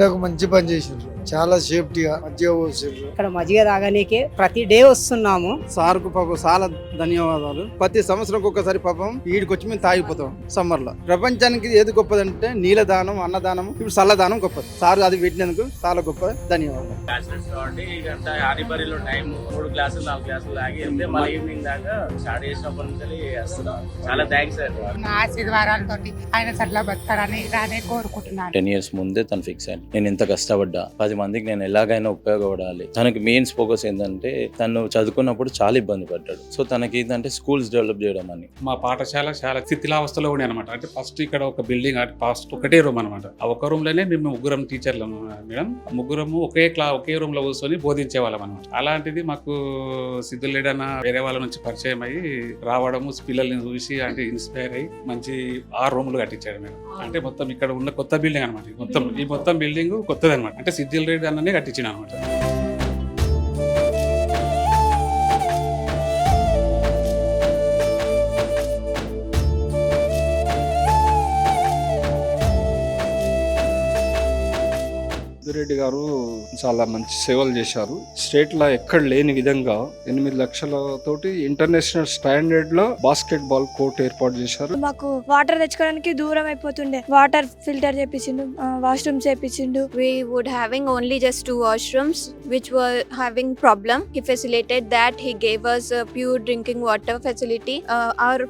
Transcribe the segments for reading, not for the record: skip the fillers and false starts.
ఎండకు మంచి పని చేసిండ్రు, చాలా సేఫ్టీగా మధ్య పోసిండ్రు. ఇక్కడ మజ్జిగ తాగనీకే ప్రతి డే వస్తున్నాము. సార్కు పాపం చాలా ధన్యవాదాలు. ప్రతి సంవత్సరం ఒక్కసారి పాపం ఈడికి వచ్చి మేము తాగిపోతాం సమ్మర్ లో. ప్రపంచానికి ఏది గొప్పదంటే నీలదానం, అన్నదానం, ఇప్పుడు చల్లదానం గొప్పది. సార్ అది పెట్టినందుకు చాలా గొప్ప ధన్యవాదాలు. బ్యాచిలర్స్ కాబట్టి ఇదంతా ఆడిపరిలో టైం 3 క్లాసులు 4 క్లాసులు ఆగి వెళ్తే మళ్ళీ ఈవినింగ్ దాకా స్టార్ట్ చేసినప్పటి నుంచి వస్తున్నాం. చాలా థ్యాంక్స్ సార్. నా ఆశీర్వాదాలతో ఆయన సట్లా బతకాలని రానే కోరుకుంటున్నాను. 10 years ముందే తను ఫిక్స్ అయ్యాను, నేను ఇంత కష్టపడ్డా 10 మందికి నేను ఎలాగైనా ఉపయోగపడాలి. తనకి మెయిన్స్ ఫోకస్ ఏంటంటే తను చదువుకున్నప్పుడు చాలా ఇబ్బంది పడ్డాడు. సో తనకి ఏంటంటే స్కూల్స్ డెవలప్ చేయడం అని. మా పాఠశాల చాలా శిథిలావస్థలో ఉండే అనమాట. అంటే ఫస్ట్ ఇక్కడ ఒక బిల్డింగ్, ఫస్ట్ ఒకటే రూమ్ అనమాట. ఆ ఒక రూమ్ లోనే మేము 3 టీచర్లు మేడం, ముగ్గురము ఒకే రూమ్ లో కూర్చొని బోధించే వాళ్ళం అనమాట. అలాంటిది మాకు సిద్ధులేడన్న వేరే వాళ్ళ నుంచి పరిచయం అయ్యి రావడము, పిల్లల్ని చూసి అంటే ఇన్స్పైర్ అయ్యి మంచి 6 రూములు కట్టించాడు మేడం. అంటే మొత్తం ఇక్కడ ఉన్న కొత్త బిల్డింగ్ అనమాట. ఈ మొత్తం బిల్డింగ్ కొత్తది అనమాట. అంటే సిద్ధిల్ రెడ్డి అన్ననే కట్టించిన అనమాట. రెడ్డి గారు చాలా మంచి సేవలు చేశారు. స్టేట్ లో ఎక్కడ లేని విధంగా 8 లక్షలతోటి ఇంటర్నేషనల్ స్టాండర్డ్ లో బాస్కెట్ బాల్ కోర్ట్ ఏర్పాటు చేశారు. మాకు వాటర్ తెచ్చుకోవడానికి దూరం అయిపోతుండే, వాటర్ ఫిల్టర్ చేపించిండు, వాష్రూమ్స్ చేపించిండు. We would having only just 2 washrooms which were having problem. He facilitated that. He gave us a pure drinking water facility. Our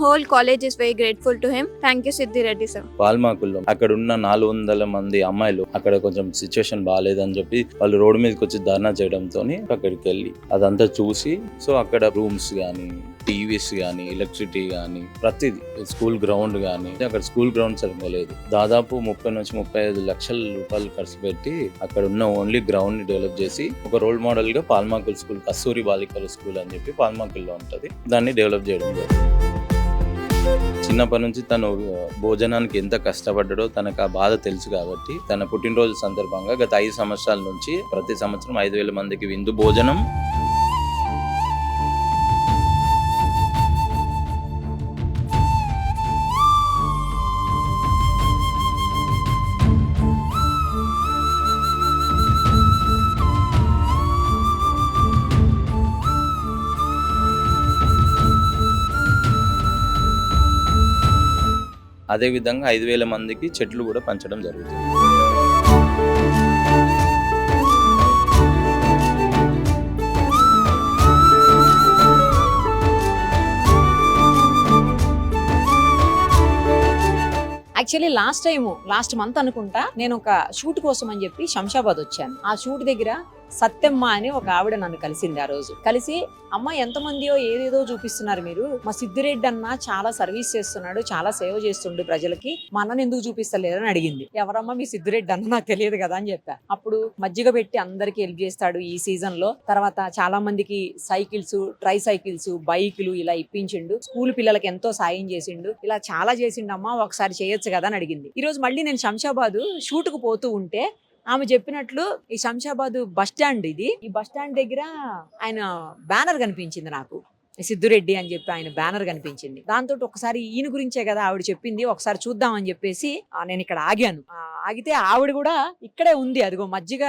whole college is very grateful to him. Thank you Siddhi Reddy sir. పాల్మాకుల్లో అక్కడ ఉన్న 400 మంది అమ్మాయిలు అక్కడ కొంచెం situation బాగాలేదని చెప్పి వాళ్ళు road మీదకి వచ్చి ధర్నా చేయడంతో అక్కడికి వెళ్ళి అదంతా చూసి, సో అక్కడ రూమ్స్ కానీ, టీవీస్ కానీ, ఎలక్ట్రిసిటీ కానీ, ప్రతిదీ, స్కూల్ గ్రౌండ్ కానీ, అక్కడ స్కూల్ గ్రౌండ్ సరిగ్గా లేదు. దాదాపు 30 నుంచి 35 లక్షల రూపాయలు ఖర్చు పెట్టి అక్కడ ఉన్న ఓన్లీ గ్రౌండ్ ని డెవలప్ చేసి ఒక రోల్ మోడల్ గా పాల్మాకుల్ స్కూల్, కస్తూరి బాలికల స్కూల్ అని చెప్పి పాల్మాకుల్లో ఉంటది, దాన్ని డెవలప్ చేయడం జరిగింది. చిన్నప్పటి నుంచి తను భోజనానికి ఎంత కష్టపడ్డాడో తనకు ఆ బాధ తెలుసు కాబట్టి తన పుట్టినరోజు సందర్భంగా గత 5 సంవత్సరాల నుంచి ప్రతి సంవత్సరం 5,000 మందికి విందు భోజనం, అదేవిధంగా 5,000 మందికి చెట్లు కూడా పంచడం జరుగుతుంది. యాక్చువల్లీ లాస్ట్ మంత్ అనుకుంటా నేను ఒక షూట్ కోసం అని చెప్పి శంషాబాద్ వచ్చాను. ఆ షూట్ దగ్గర సత్యమ్మ అని ఒక ఆవిడ నన్ను కలిసింది. ఆ రోజు కలిసి, అమ్మ ఎంతమందియో ఏదేదో చూపిస్తున్నారు మీరు, మా సిద్ధిరెడ్డి అన్న చాలా సర్వీస్ చేస్తున్నాడు, చాలా సేవ చేస్తుండు ప్రజలకి, మా అన్నను ఎందుకు చూపిస్తలేరని అడిగింది. ఎవరమ్మా మీ సిద్ధిరెడ్డి అన్న, నాకు తెలియదు కదా అని చెప్పా. అప్పుడు మజ్జిగ పెట్టి అందరికి హెల్ప్ చేస్తాడు ఈ సీజన్ లో. తర్వాత చాలా మందికి సైకిల్స్, ట్రై సైకిల్స్, బైకులు ఇలా ఇప్పించిండు, స్కూల్ పిల్లలకి ఎంతో సాయం చేసిండు, ఇలా చాలా చేసిండు అమ్మా, ఒకసారి చేయొచ్చు కదా అని అడిగింది. ఈ రోజు మళ్ళీ నేను శంషాబాద్ షూట్ కు పోతూ ఉంటే ఆమె చెప్పినట్లు ఈ శంషాబాద్ బస్ స్టాండ్, ఈ బస్ స్టాండ్ దగ్గర ఆయన బ్యానర్ కనిపించింది నాకు, సిద్ధిరెడ్డి అని చెప్పి ఆయన బ్యానర్ కనిపించింది. దాంతో ఒకసారి ఈయన గురించే కదా ఆవిడ చెప్పింది, ఒకసారి చూద్దామని చెప్పేసి నేను ఇక్కడ ఆగాను. ఆగితే ఆవిడ కూడా ఇక్కడే ఉంది, అదిగో మజ్జిగ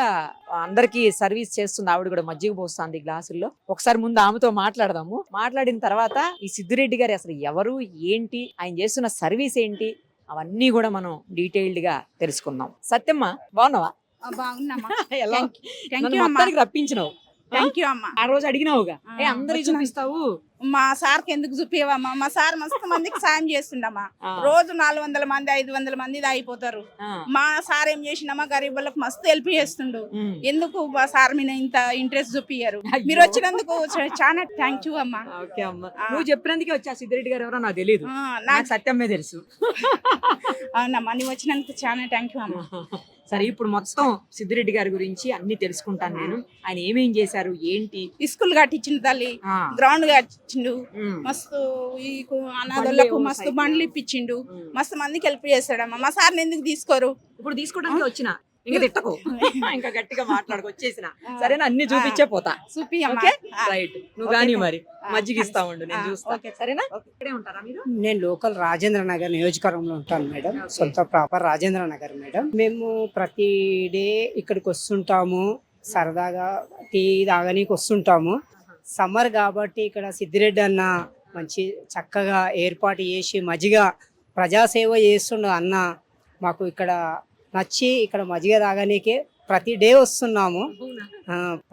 అందరికి సర్వీస్ చేస్తుంది, ఆవిడ కూడా మజ్జిగ పోస్తుంది గ్లాసుల్లో. ఒకసారి ముందు ఆమెతో మాట్లాడదాము. మాట్లాడిన తర్వాత ఈ సిద్ధిరెడ్డి గారు అసలు ఎవరు, ఏంటి, ఆయన చేస్తున్న సర్వీస్ ఏంటి, అవన్నీ కూడా మనం డీటెయిల్డ్ గా తెలుసుకుందాం. సత్యమ్మ బాగున్నావా? రప్పించినావు, ఆ రోజు అడిగినావుగా, అందరికి చూపిస్తావు, మా సార్కి ఎందుకు చూపివమ్మా, మా సార్ మస్తు మందికి సాయం చేస్తుండమ్మా. రోజు 400 మంది 500 మంది అయిపోతారు. మా సార్ ఏం చేసిండమ్మా, గరీబులకు మస్తు హెల్ప్ చేస్తుండు. ఎందుకు మా సార్ మీద ఇంత ఇంట్రెస్ట్ చూపియ్యారు? మీరు వచ్చినందుకు చాలా థ్యాంక్ యూ అమ్మా. నువ్వు చెప్పినందుకే వచ్చా. సిద్ధిరెడ్డి గారు ఎవరో నాకు తెలియదు, నాకు సత్యమే తెలుసు. అవునమ్మా, నువ్వు వచ్చినందుకు చాలా థ్యాంక్ యూ అమ్మా. సరే, ఇప్పుడు మొత్తం సిద్ధిరెడ్డి గారి గురించి అన్ని తెలుసుకుంటాను నేను. ఆయన ఏమేం చేశారు, ఏంటి? స్కూల్ కట్టించిండు తల్లి, గ్రౌండ్ కట్టించిండు, మస్తు ఈ అనాథలకు మస్తు బండ్లు ఇప్పించిండు, మస్తు మందికి హెల్ప్ చేస్తాడమ్మా. మా సార్ని ఎందుకు తీసుకోరు? ఇప్పుడు తీసుకోవడానికి వచ్చిన ఇంకా తిట్టకు ఇంకా గట్టిగా మాట్లాడుకు వచ్చేసిన సరేనా, అన్ని చూపించే పోతా. చూపియమ్మా. ఓకే రైట్, నువ్వు ఓకే, కానీ థాంక్స్. మరి మజ్జిగ ఇస్తా ఉండు, నేను చూస్తా. ఓకే. సరేనా, ఇక్కడే ఉంటారా మీరు? నేను లోకల్ రాజేంద్ర నగర్ నియోజకవర్గంలో ఉంటాను మేడం. సొంత ప్రాపర్ రాజేంద్ర నగర్ మేడం. మేము ప్రతి డే ఇక్కడికి వస్తుంటాము, సరదాగా టీ తాగనీకి వస్తుంటాము. సమ్మర్ కాబట్టి ఇక్కడ సిద్దిరెడ్డి అన్న మంచి చక్కగా ఏర్పాటు చేసి మజ్జిగ ప్రజాసేవ చేస్తుండ అన్న మాకు ఇక్కడ నచ్చి ఇక్కడ మజ్జిగ తాగనీకే ప్రతి డే వస్తున్నాము.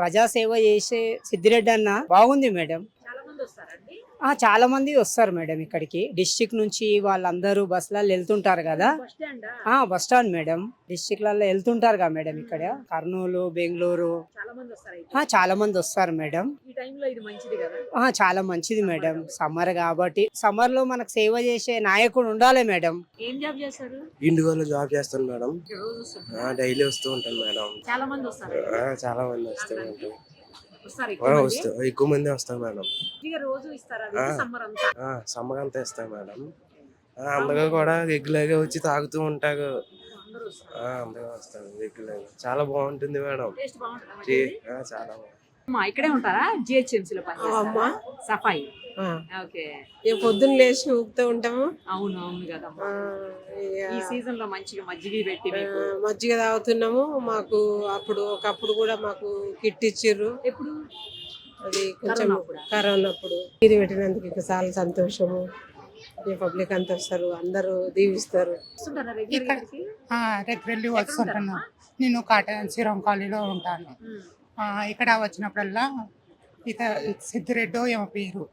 ప్రజాసేవ చేసే సిద్దిరెడ్డి అన్న బాగుంది మేడం. చాలా మంది వస్తారండి. చాలా మంది వస్తారు మేడం ఇక్కడికి. డిస్ట్రిక్ట్ నుంచి వాళ్ళందరూ బస్సులలో వెళ్తుంటారు కదా. బస్ స్టాండా? Bus stand madam. డిస్ట్రిక్ట్లలో వెళ్తుంటారు కదా మేడం. ఇక్కడ కర్నూలు, బెంగళూరు చాలా మంది వస్తారు అయితే. చాలా మంది వస్తారు మేడం. ఈ టైంలో ఇది మంచిది కదా. చాలా మంచిది మేడం. సమ్మర్ కాబట్టి సమ్మర్ లో మనకు సేవ చేసే నాయకుడు ఉండాలి మేడం. ఏం జాబ్ చేస్తారు? ఇండిగోలో జాబ్ చేస్తాను మేడం. రోజు వస్తుంటారా? డైలీ వస్తూ ఉంటాను మేడం. చాలా మంది వస్తారు. చాలా మంది వస్తూ ఉంటారు. వస్తారు ఎక్కువ మంది? ఎక్కువ మంది వస్తారు మేడం. ఇక రోజు ఇస్తారా సమ్మర్ అంతా? సమ్మర్ అంతా ఇస్తాం మేడం. అందరూ కూడా రెగ్యులర్ గా వచ్చి తాగుతూ ఉంటారు. అందరూ వస్తారు. అందరూ వస్తారు రెగ్యులర్ గా. చాలా బాగుంటుంది మేడం. టేస్ట్ బాగుంటుందా? చాలా బాగుంటుంది. అమ్మా ఇక్కడే ఉంటారా? జిహెచ్ఎంసీలో అమ్మా సఫాయి. ఓకే. పొద్దున్న లేచి ఊపుతూ ఉంటాము. అవును అవును కదమ్మా. ఈ సీజన్ లో మంచిగా మజ్జిగ పెట్టి మీకు మజ్జిగ తాగుతున్నాము. మాకు ఒకప్పుడు కూడా మాకు కిట్ ఇచ్చిర్రు. ఎప్పుడు? అది కొంచెం కరోనాప్పుడా? కరోనాప్పుడు ఇది పెట్టినందుకు ఇంకా చాలా సంతోషము. ఈ పబ్లిక్ అంతా వస్తారు, అందరూ దీవిస్తారు. వస్తుంటారా రెగ్యులర్ కి? రెగ్యులర్లీ వస్తుంటాను. నేను కాటన్ శ్రీరామ్ కాలనీలో ఉంటాను. ఇక్కడ వచ్చినప్పుడల్లా ఇక సిద్ధిరెడ్డో ఏమో పేరు,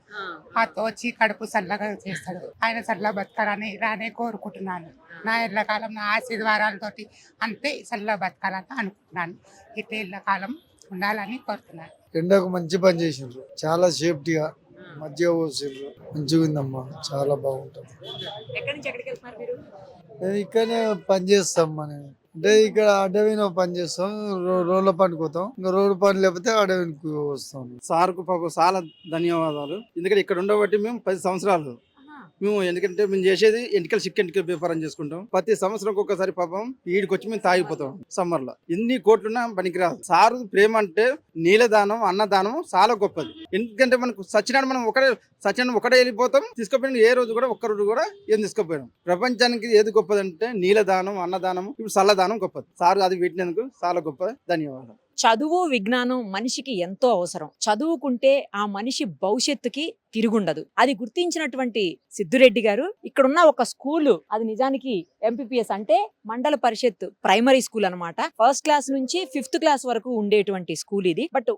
అతో వచ్చి కడుపు చల్లగా చేస్తాడు. ఆయన చల్ల బతకాలని రానే కోరుకుంటున్నాను. నా ఎల్లకాలం నా ఆశీర్వాదాలతోటి అంతే చల్ల బతకాలని అనుకుంటున్నాను. ఇట్లా ఎల్లకాలం ఉండాలని కోరుతున్నాను. ఎండకు మంచి పని చేసిండ్రు. చాలా సేఫ్టీగా మధ్య పోసిండ్రు. మంచిగా ఉందమ్మా, చాలా బాగుంటుంది. ఎక్కడి నుంచి ఎక్కడికి వెళ్తున్నారు మీరు? నేను ఇక్కడనే పని చేస్తాం. మనం అంటే ఇక్కడ అడవిలో పని చేస్తాం. రోడ్ల పనికి పోతాం. ఇంకా రోడ్డు పని లేకపోతే అడవికి వస్తాం. సార్కు పాపం చాలా ధన్యవాదాలు. ఎందుకంటే ఇక్కడ ఉండబట్టి మేము 10 సంవత్సరాలు ఎందుకంటే మేము చేసేది ఎంటికల వ్యాపారం చేసుకుంటాం. ప్రతి సంవత్సరం ఒక్కసారి పాపం ఈడికి వచ్చి మేము తాగిపోతాం సమ్మర్ లో. ఎన్ని కోట్లున్నా పనికిరాదు. సారు ప్రేమ అంటే నీలదానం, అన్నదానం చాలా గొప్పది. ఎందుకంటే మనకు సచ్చినాడు మనం ఒకటే వెళ్ళిపోతాం. తీసుకుపోయిన ఏ రోజు కూడా ఒక్క రోజు కూడా ఏం తీసుకుపోయాం. ప్రపంచానికి ఏది గొప్పదంటే నీలదానం, అన్నదానం, ఇప్పుడు చల్లదానం గొప్పది. సారు అది పెట్టినందుకు చాలా గొప్ప ధన్యవాదాలు. చదువు విజ్ఞానం మనిషికి ఎంతో అవసరం. చదువుకుంటే ఆ మనిషి భవిష్యత్తుకి తిరుగుండదు. అది గుర్తించినటువంటి సిద్ధిరెడ్డి గారు ఇక్కడున్న ఒక స్కూలు, అది నిజానికి ఎంపీపీఎస్ అంటే మండల పరిషత్ ప్రైమరీ స్కూల్ అన్నమాట. 1st క్లాస్ నుంచి 5th క్లాస్ వరకు ఉండేటువంటి స్కూల్ ఇది. బట్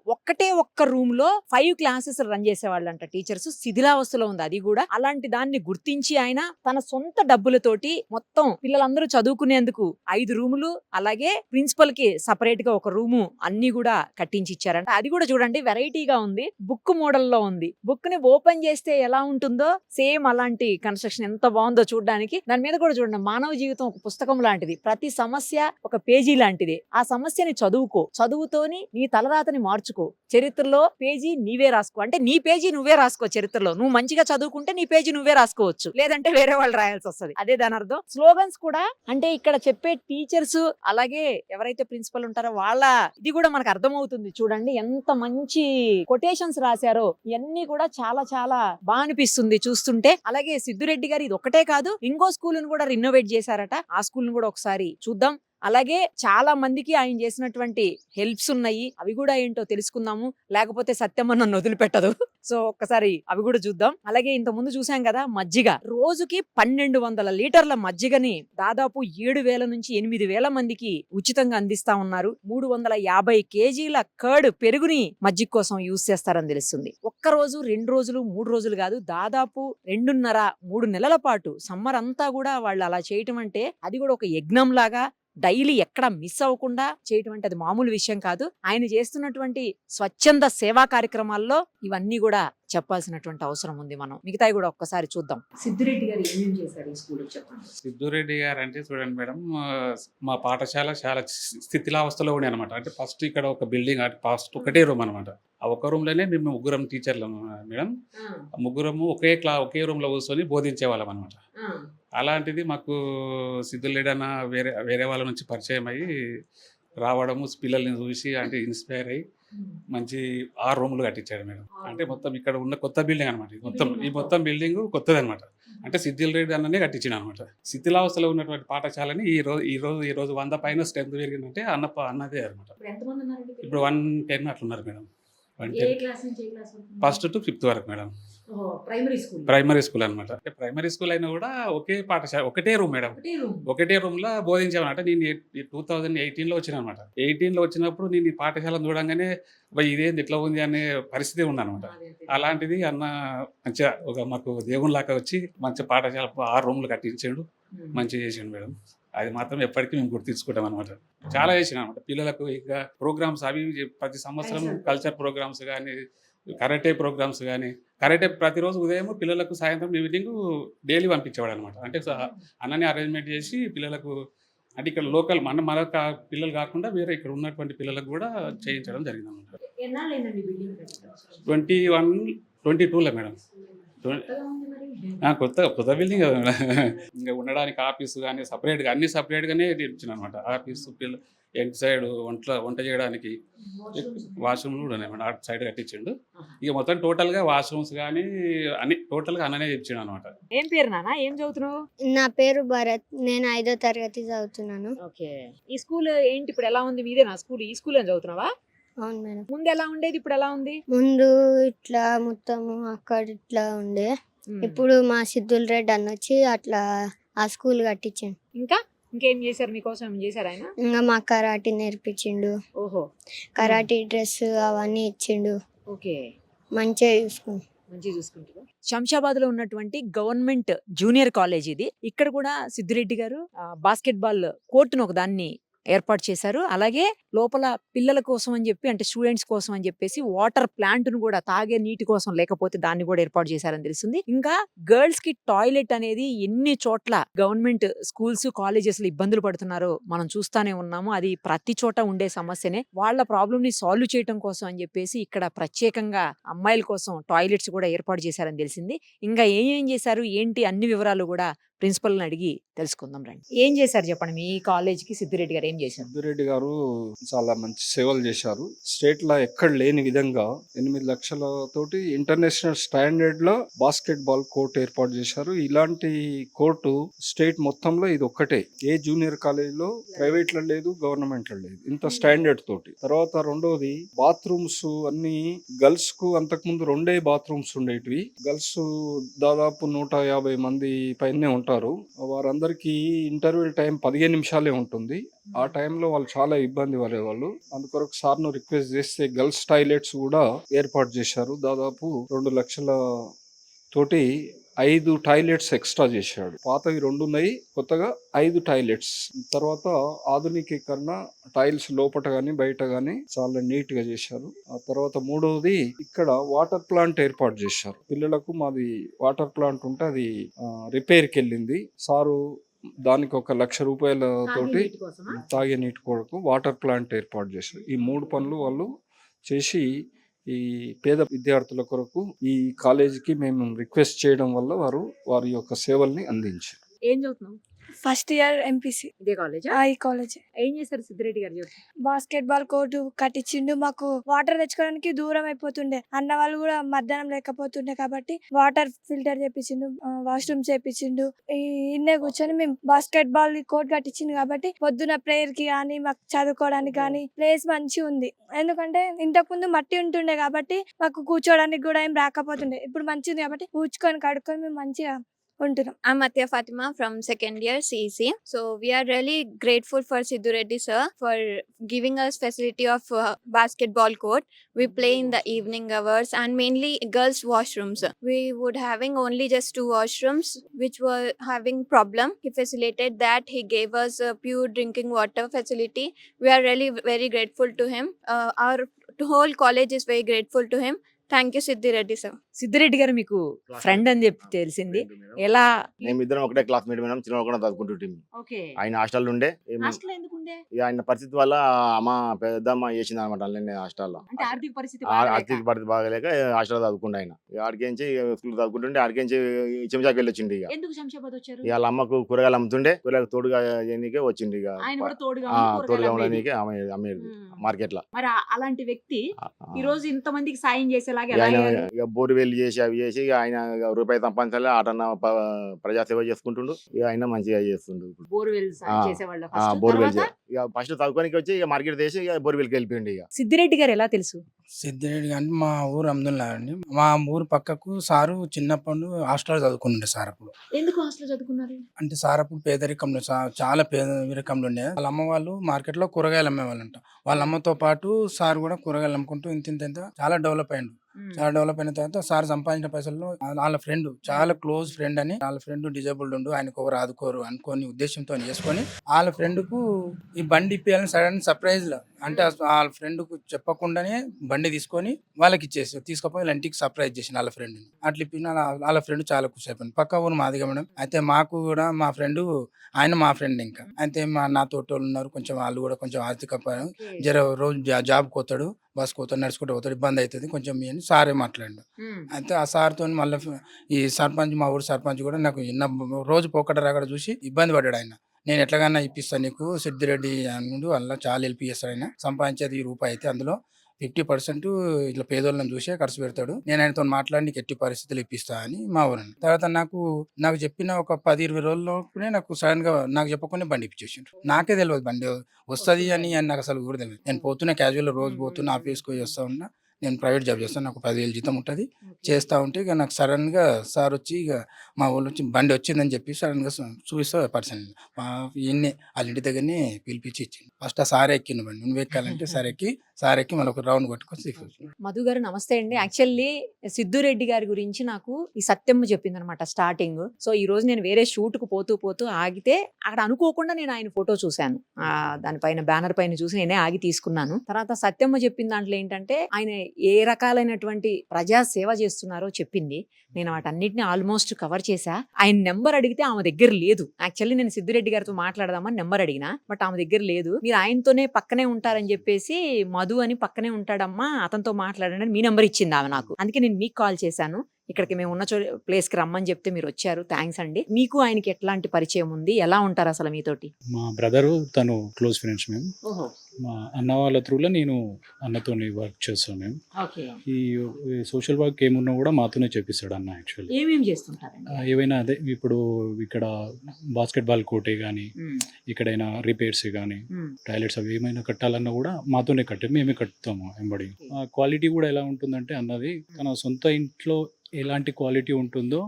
ఒక్క రూమ్ లో 5 క్లాసెస్ రన్ చేసేవాళ్ళంట టీచర్స్. శిథిలావస్థలో ఉంది అది కూడా. అలాంటి దాన్ని గుర్తించి ఆయన తన సొంత డబ్బులతోటి మొత్తం పిల్లలందరూ చదువుకునేందుకు 5 రూములు, అలాగే ప్రిన్సిపల్ కి సపరేట్ గా ఒక రూము అన్ని కూడా కట్టించి ఇచ్చారంట. అది కూడా చూడండి వెరైటీగా ఉంది. బుక్ మోడల్లో ఉంది. బుక్ ని ఓపెన్ చేస్తే ఎలా ఉంటుందో సేమ్ అలాంటి కన్స్ట్రక్షన్ ఎంత బాగుందో చూడడానికి. దాని మీద కూడా చూడండి, మానవ జీవితం ఒక పుస్తకం లాంటిది. ప్రతి సమస్య ఒక పేజీ లాంటిది. ఆ సమస్యని చదువుకో, చదువుతోని నీ తలరాతని మార్చుకో. చరిత్రలో పేజీ నీవే రాసుకో. అంటే నీ పేజీ నువ్వే రాసుకో. చరిత్రలో నువ్వు మంచిగా చదువుకుంటే నీ పేజీ నువ్వే రాసుకోవచ్చు, లేదంటే వేరే వాళ్ళు రాయాల్సి వస్తుంది. అదే దాని అర్థం. స్లోగన్స్ కూడా అంటే ఇక్కడ చెప్పే టీచర్స్ అలాగే ఎవరైతే ప్రిన్సిపల్ ఉంటారో వాళ్ళ ఇది కూడా మనకు అర్థమవుతుంది. చూడండి ఎంత మంచి కొటేషన్స్ రాశారో. ఇవన్నీ కూడా చాలా చాలా బాగా అనిపిస్తుంది చూస్తుంటే. అలాగే సిద్ధిరెడ్డి గారు ఇది ఒకటే కాదు, ఇంకో స్కూల్ ను కూడా రినోవేట్ చేశారట. ఆ స్కూల్ ను కూడా ఒకసారి చూద్దాం. అలాగే చాలా మందికి ఆయన చేసినటువంటి హెల్ప్స్ ఉన్నాయి. అవి కూడా ఏంటో తెలుసుకుందాము, లేకపోతే సత్యమ్మ నన్ను వదిలిపెట్టదు. సో ఒక్కసారి అవి కూడా చూద్దాం. అలాగే ఇంత ముందు చూసాం కదా మజ్జిగ. రోజుకి 1200 లీటర్ల మజ్జిగని దాదాపు 7,000 నుంచి 8,000 మందికి ఉచితంగా అందిస్తా ఉన్నారు. 350 కేజీల కర్డ్ పెరుగుని మజ్జిగ కోసం యూజ్ చేస్తారని తెలుస్తుంది. ఒక్క రోజు 2 రోజులు 3 రోజులు కాదు, దాదాపు 2.5-3 నెలల పాటు సమ్మర్ అంతా కూడా వాళ్ళు అలా చేయటం అంటే అది కూడా ఒక యజ్ఞం లాగా డైలీ ఎక్కడ మిస్ అవ్వకుండా చేయటం అంటే అది మామూలు విషయం కాదు. ఆయన చేస్తున్నటువంటి స్వచ్ఛంద సేవా కార్యక్రమాల్లో ఇవన్నీ కూడా చెప్పాల్సినటువంటి అవసరం ఉంది. మనం మిగతాయి కూడా ఒక్కసారి చూద్దాం. సిద్ధిరెడ్డి గారు ఏమేం చేశారు ఈ స్కూల్ చెప్పండి. సిద్ధిరెడ్డి గారు అంటే చూడండి మేడం, మా పాఠశాల చాలా స్థితిలావస్థలో ఉండే అనమాట. అంటే ఫస్ట్ ఇక్కడ ఒక బిల్డింగ్, ఫస్ట్ ఒకటే రూమ్ అనమాట. ఆ ఒక రూమ్ లోనే మేము 3 టీచర్లు మేడం. 3 ఒకే రూమ్ లో కూర్చొని బోధించే వాళ్ళం అనమాట. అలాంటిది మాకు సిద్ధులేడన్న వేరే వేరే వాళ్ళ నుంచి పరిచయం అయ్యి రావడము, పిల్లల్ని చూసి అంటే ఇన్స్పైర్ అయ్యి మంచి 6 రూములు కట్టించాడు మేడం. అంటే మొత్తం ఇక్కడ ఉన్న కొత్త బిల్డింగ్ అనమాట. ఈ మొత్తం బిల్డింగ్ కొత్తది అనమాట. అంటే సిద్ధిల్ రెడ్డి అన్ననే కట్టించిన అనమాట. శిథిలావస్థలో ఉన్నటువంటి పాఠశాలని ఈ రోజు 100 పైన స్ట్రెంత్ పెరిగిందంటే అన్నదే అనమాట. ఇప్పుడు 110 అట్లున్నారు మేడం. 110 ఫస్ట్ టు 5th వరకు మేడం. ప్రైమరీ స్కూల్ అనమాట. అంటే ప్రైమరీ స్కూల్ అయినా కూడా ఒకే పాఠశాల, ఒకటే రూమ్ మేడం. ఒకటే రూమ్లో బోధించామన్నమాట. నేను 2018లో వచ్చిన అనమాట. 18లో వచ్చినప్పుడు నేను ఈ పాఠశాలను చూడంగానే ఇదేంది ఇట్లా ఉంది అనే పరిస్థితి ఉందన్నమాట. అలాంటిది అన్న మంచిగా మాకు దేవునిలాగా వచ్చి మంచి పాఠశాల 6 రూమ్లు కట్టించాడు, మంచిగా చేసాడు మేడం. అది మాత్రం ఎప్పటికీ మేము గుర్తించుకుంటాం అనమాట. చాలా చేసినాం అనమాట. పిల్లలకు ఇక ప్రోగ్రామ్స్ అవి ప్రతి సంవత్సరం కల్చర్ ప్రోగ్రామ్స్ కానీ, కరాటే ప్రోగ్రామ్స్ కానీ, కరాటే ప్రతిరోజు ఉదయం పిల్లలకు, సాయంత్రం ఈవినింగ్ డైలీ పంపించేవాడు అనమాట. అంటే అన్ననే అరేంజ్మెంట్ చేసి పిల్లలకు, అంటే ఇక్కడ లోకల్ మన పిల్లలు కాకుండా వేరే ఇక్కడ ఉన్నటువంటి పిల్లలకు కూడా చేయించడం జరిగింది అనమాట. 22లో మేడం. కొత్త బిల్డింగ్ కదా మేడం. ఇంకా ఉండడానికి ఆఫీసు కానీ సపరేట్గా అన్ని సపరేట్గానే ఇచ్చిన అనమాట. ఆఫీసు ఎంట్ సైడ్ వంట చేయడానికి వాష్రూమ్లు కూడా ఉన్నాయి మేడం. అటు సైడ్ కట్టించిండు. ఇక మొత్తం టోటల్గా వాష్రూమ్స్ కానీ అన్ని టోటల్గా అన్ననే ఇచ్చిండు అనమాట. ఏం పేరు నాన్న, ఏం చదువుతున్నావు? నా పేరు భరత్, నేను 5వ తరగతి చదువుతున్నాను. ఓకే. ఈ స్కూల్ ఏంటి ఇప్పుడు ఎలా ఉంది? మీదేనా స్కూల్? ఈ స్కూల్ అని చదువుతున్నావా? అవును మేడం. ముందు ఎలా ఉండేది, ఇప్పుడు ఎలా ఉంది? ముందు ఇట్లా మొత్తము అక్కడ ఇట్లా ఉండే, ఇప్పుడు మా సిద్ధుల్ రెడ్డి అన్న వచ్చి అట్లా ఆ స్కూల్ కట్టించాడు. ఇంకేం చేశారు మీకోసం? ఏం చేశారు ఆయన? ఇంకా మా కరాటీ నేర్పించిండు. ఓహో. కరాటీ డ్రెస్ అవన్నీ ఇచ్చిండు. ఓకే. మంచిగా చూసుకుంటారు. శంషాబాద్ లో ఉన్నటువంటి గవర్నమెంట్ జూనియర్ కాలేజ్ ఇది. ఇక్కడ కూడా సిద్ధిరెడ్డి గారు బాస్కెట్ బాల్ కోర్టును ఒక దాన్ని ఏర్పాటు చేశారు. అలాగే లోపల పిల్లల కోసం అని చెప్పి, అంటే స్టూడెంట్స్ కోసం అని చెప్పేసి వాటర్ ప్లాంట్ ను కూడా, తాగే నీటి కోసం లేకపోతే దాన్ని కూడా ఏర్పాటు చేశారని తెలుస్తుంది. ఇంకా గర్ల్స్ కి టాయిలెట్ అనేది ఎన్ని చోట్ల గవర్నమెంట్ స్కూల్స్, కాలేజెస్ లో ఇబ్బందులు పడుతున్నారో మనం చూస్తానే ఉన్నాము. అది ప్రతి చోట ఉండే సమస్యనే. వాళ్ళ ప్రాబ్లమ్ ని సాల్వ్ చేయడం కోసం అని చెప్పేసి ఇక్కడ ప్రత్యేకంగా అమ్మాయిల కోసం టాయిలెట్స్ కూడా ఏర్పాటు చేశారని తెలిసింది. ఇంకా ఏం చేశారు ఏంటి అన్ని వివరాలు కూడా ప్రిన్సిపల్ ని అడిగి తెలుసుకుందాం రండి. ఏం చేశారు చెప్పండి, మీ కాలేజ్ కి సిద్ధిరెడ్డి గారు ఏం చేశారు? సిద్ధిరెడ్డి గారు చాలా మంచి సేవలు చేశారు. స్టేట్ లో ఎక్కడ లేని విధంగా 8 లక్షలతోటి ఇంటర్నేషనల్ స్టాండర్డ్ లో బాస్కెట్ బాల్ కోర్ట్ ఏర్పాటు చేశారు. ఇలాంటి కోర్టు స్టేట్ మొత్తంలో ఇది ఒక్కటే. ఏ జూనియర్ కాలేజ్ లో ప్రైవేట్ లో లేదు, గవర్నమెంట్ లో లేదు, ఇంత స్టాండర్డ్ తోటి. తర్వాత రెండోది బాత్రూమ్స్ అన్ని గర్ల్స్ కు అంతకుముందు 2 బాత్రూమ్స్ ఉండేటివి. గర్ల్స్ దాదాపు 150 మంది పైనే ఉంటారు. వారందరికీ ఇంటర్వెల్ టైం 15 నిమిషాలే ఉంటుంది. ఆ టైంలో వాళ్ళు చాలా ఇబ్బంది పడేవాళ్ళు. అందుకొరకు సార్ను రిక్వెస్ట్ చేస్తే గర్ల్స్ టాయిలెట్స్ కూడా ఏర్పాటు చేశారు. దాదాపు 2 లక్షల తోటి 5 టాయిలెట్స్ ఎక్స్ట్రా చేశాడు. పాతవి 2 ఉన్నాయి, కొత్తగా 5 టాయిలెట్స్. తర్వాత ఆధునికీకరణ, టైల్స్ లోపట గానీ బయట గానీ చాలా నీట్ గా చేశారు. ఆ తర్వాత మూడవది ఇక్కడ వాటర్ ప్లాంట్ ఏర్పాటు చేశారు. పిల్లలకు మాది వాటర్ ప్లాంట్ ఉంటే అది రిపేర్కి వెళ్ళింది. సారు దానికి 1 లక్ష రూపాయలతోటి తాగే నీటి కొరకు వాటర్ ప్లాంట్ ఏర్పాటు చేశారు. ఈ 3 పనులు వాళ్ళు చేసి ఈ పేద విద్యార్థుల కొరకు ఈ కాలేజీకి మేము రిక్వెస్ట్ చేయడం వల్ల వారి యొక్క సేవల్ని అందించారు. ఏం చదువుతున్నావు? First year MPC. ఇదే కాలేజ్? ఈ కాలేజ్. ఏం చేశారు సిద్ధిరెడ్డి గారు? బాస్కెట్ బాల్ కోర్టు కట్టించిండు. మాకు వాటర్ తెచ్చుకోవడానికి దూరం అయిపోతుండే, అన్న వాళ్ళు కూడా మధ్యాహ్నం లేకపోతుండే కాబట్టి వాటర్ ఫిల్టర్ చేపించిండు, వాష్రూమ్స్ చేపించిండు. ఇన్నే కూర్చొని మేము బాస్కెట్ బాల్ కోర్ట్ కట్టించిండు కాబట్టి పొద్దున ప్రేయర్ కి కానీ, మాకు చదువుకోవడానికి కానీ ప్లేస్ మంచిగా ఉంది. ఎందుకంటే ఇంతకు ముందు మట్టి ఉంటుండే కాబట్టి మాకు కూర్చోడానికి కూడా ఏం రాకపోతుండే. ఇప్పుడు మంచిది కాబట్టి కూర్చుకొని కడుక్కొని మేము మంచిగా ఉంటున్నాం. I'm Atya Fatima from 2nd year CEC. So we are really grateful for Sidhu Reddy sir for giving us facility of basketball court. We play in the evening hours and mainly girls washrooms. We would having only just 2 washrooms which were having problem. He facilitated that. He gave us pure drinking water facility. We are really very grateful to him. Our whole college is very grateful to him. Thank you, Sidhi Reddy sir. Siddhi Reddy గారు మీకు friend అని చెప్పి తెలిసింది. ఎలా? మేము ఇద్దరం ఒకటే classmate madam, చిన్న కూడా చదువుకుంటుంటాం. ఓకే. ఆయన హాస్టల్ ఉండే హాస్టల్ ఎందుకుండే? ఇక ఆయన పరిస్థితి వల్ల అమ్మ పెద్దమ్మ చేసింది అనమాట హాస్టల్లో. అంటే ఆర్థిక పరిస్థితి ఆర్థిక పరిస్థితి బాగలేక హాస్టల్లో చదువుకుంటే ఆయన ఇక ఆడికించి స్కూల్ చదువుకుంటుంటే ఆడికించి చెంచాకి వెళ్ళి వచ్చింది. ఇక ఎందుకు శంషాబాద్ వచ్చారు? ఇక వాళ్ళ అమ్మకు కూరగాయలు అమ్ముతుండే, కూరగాయలు తోడుగా చేయనీకే వచ్చింది. ఇక ఆయన కూడా తోడుగా తోడుగా ఉండడానికి అమ్మేది మార్కెట్ లో. మరి అలాంటి వ్యక్తి ఈ రోజు ఇంత మందికి సాయం చేసేలాగా ఇక ఎలా ఆయన అయ్యారు? ఇక బోర్వెల్ చేసి అవి చేసి ఇక ఆయన ఇక రూపాయి సంపాదించాలి ఆటన్న ప్రజాసేవ చేసుకుంటుండు. ఇక ఆయన మంచిగా చేస్తుండు. బోర్వెల్ చేసేవాళ్ళ బోర్వెల్ ఇక ఫస్ట్ చదువుకోనికి వచ్చి ఇక మార్కెట్ చేసి ఇక బోర్వెల్కి వెళ్ళిపోయింది. ఇక సిద్ధిరెడ్డి గారు ఎలా తెలుసు? సిద్ధిరెడ్డి అంటే మా ఊరు అమ్దుల్లా అండి. మా ఊరు పక్కకు సారు చిన్నప్పుడు హాస్టల్ చదువుకుంటుండే సార్. అప్పుడు ఎందుకు హాస్టల్ చదువుకున్నారు? అంటే సార్ అప్పుడు పేదరికంలో చాలా పేదరికంలో ఉండే. వాళ్ళ అమ్మ వాళ్ళు మార్కెట్ లో కూరగాయలు అమ్మేవాళ్ళంట. వాళ్ళ అమ్మతో పాటు సార్ కూడా కూరగాయలు అమ్ముకుంటూ ఇంత చాలా డెవలప్ అయ్యిండు. చాలా డెవలప్ అయిన తర్వాత సార్ సంపాదించిన పైసల్లో వాళ్ళ ఫ్రెండ్, చాలా క్లోజ్ ఫ్రెండ్ అని, వాళ్ళ ఫ్రెండ్ డిజేబుల్డ్ ఉండు, ఆయనకు ఒకరు ఆదుకోరు అనుకోని ఉద్దేశంతో చేసుకొని వాళ్ళ ఫ్రెండ్ కు ఈ బండి ఇప్పియాలని సడన్ సర్ప్రైజ్ లో, అంటే వాళ్ళ ఫ్రెండ్ కు చెప్పకుండానే బండి తీసుకొని వాళ్ళకి ఇచ్చేసి తీసుకుపోయి వాళ్ళ ఇంటికి సర్ప్రైజ్ చేసిన వాళ్ళ ఫ్రెండ్. అట్లా ఇప్పిన వాళ్ళ ఫ్రెండ్ చాలా ఖుషి అయిపోయింది. పక్క ఊరు మాదిగా మేడం. అయితే మాకు కూడా మా ఫ్రెండ్, ఆయన మా ఫ్రెండ్ ఇంకా. అయితే నా తోటి వాళ్ళు ఉన్నారు, కొంచెం వాళ్ళు కూడా కొంచెం ఆర్థిక జర రోజు జాబ్ పోతాడు, బస్ పోతాడు, నడుచుకుంటూ పోతాడు, ఇబ్బంది అవుతుంది కొంచెం అని సారే మాట్లాడు. అయితే ఆ సార్తో మళ్ళీ ఈ సర్పంచ్, మా ఊరు సర్పంచ్ కూడా నాకు రోజు పోకట రాకడ చూసి ఇబ్బంది పడ్డాడు ఆయన. నేను ఎట్లాగన్నా ఇప్పిస్తాను నీకు సిద్ధిరెడ్డి అనుకుంటూ వల్ల చాలా హెల్ప్ చేస్తాడు ఆయన. సంపాదించేది రూపాయి అయితే అందులో 50% ఇట్లా పేదోళ్ళని చూసే ఖర్చు పెడతాడు. నేను ఆయనతో మాట్లాడి నీకు ఎట్టి పరిస్థితులు ఇప్పిస్తా అని మా ఊరు. తర్వాత నాకు చెప్పిన ఒక 10-20 రోజుల్లోనే నాకు సడన్ గా నాకు చెప్పకుండా బండి ఇప్పించేసిండ్రు. నాకే తెలియదు బండి వస్తుంది అని నాకు అసలు కూడా తెలియదు. నేను పోతున్నా క్యాజువల్ రోజు పోతున్నా, ఆఫీస్కి పోయి వస్తా ఉన్నా. నేను ప్రైవేట్ జాబ్ చేస్తాను, నాకు 10,000 జీతం ఉంటుంది. చేస్తూ ఉంటే ఇక నాకు సడన్గా సార్ వచ్చి ఇక మా ఊళ్ళో వచ్చి బండి వచ్చిందని చెప్పి సడన్గా చూపిస్తా పర్సన్ ఇన్ని వాళ్ళ ఇంటి దగ్గరనే పిలిపించి ఇచ్చింది. ఫస్ట్ ఆ సార్ ఎక్కిండు బండి, నువ్వు ఎక్కాలంటే సార్ ఎక్కి మళ్ళీ ఒక రౌండ్ కొట్టుకొని. మధు గారు నమస్తే అండి. యాక్చువల్లీ సిద్ధిరెడ్డి గారి గురించి నాకు ఈ సత్యమ్మ చెప్పింది అనమాట స్టార్టింగ్. సో ఈ రోజు నేను వేరే షూట్ కు పోతూ ఆగితే అక్కడ అనుకోకుండా నేను ఆయన ఫోటో చూశాను. దానిపైన బ్యానర్ పైన చూసి నేనే ఆగి తీసుకున్నాను. తర్వాత సత్యమ్మ చెప్పిన దాంట్లో ఏంటంటే ఆయన ఏ రకాలైనటువంటి ప్రజా సేవ చేస్తున్నారో చెప్పింది. నేను వాటన్నిటిని ఆల్మోస్ట్ కవర్ చేశా. ఆయన నెంబర్ అడిగితే ఆమె దగ్గర లేదు. యాక్చువల్లీ నేను సిద్ధిరెడ్డి గారితో మాట్లాడదామని నెంబర్ అడిగినా, బట్ ఆమె దగ్గర లేదు. మీరు ఆయనతోనే పక్కనే ఉంటారని చెప్పేసి మధు అని పక్కనే ఉంటాడమ్మా, అతనితో మాట్లాడండి అని మీ నెంబర్ ఇచ్చింది ఆమె నాకు. అందుకే నేను మీకు కాల్ చేశాను. ఇక్కడికి మేము ఉన్న ప్లేస్కి రమ్మని చెప్తే మీరు వచ్చారు. థ్యాంక్స్ అండి. మీకు ఆయనకి ఎట్లాంటి పరిచయం ఉంది, ఎలా ఉంటారు అసలు మీతోటి? మా బ్రదరు, తను క్లోజ్ ఫ్రెండ్స్ మేము. మా అన్న వాళ్ళ త్రూలో నేను అన్నతో వర్క్ చేస్తాను మేము. ఈ సోషల్ వర్క్ ఏమున్నా కూడా మాతోనే చేపిస్తాడు అన్న. యాక్చువల్లీ ఏమేమి చేస్తుంటారు? ఏవైనా అదే ఇప్పుడు ఇక్కడ బాస్కెట్బాల్ కోర్టే కానీ, ఇక్కడైనా రిపేర్స్ కానీ, టాయిలెట్స్ అవి ఏమైనా కట్టాలన్నా కూడా మాతోనే మేమే కట్టుతాము ఎంబడి. క్వాలిటీ కూడా ఎలా ఉంటుందంటే అన్నది తన సొంత ఇంట్లో ఎలాంటి క్వాలిటీ ఉంటుందో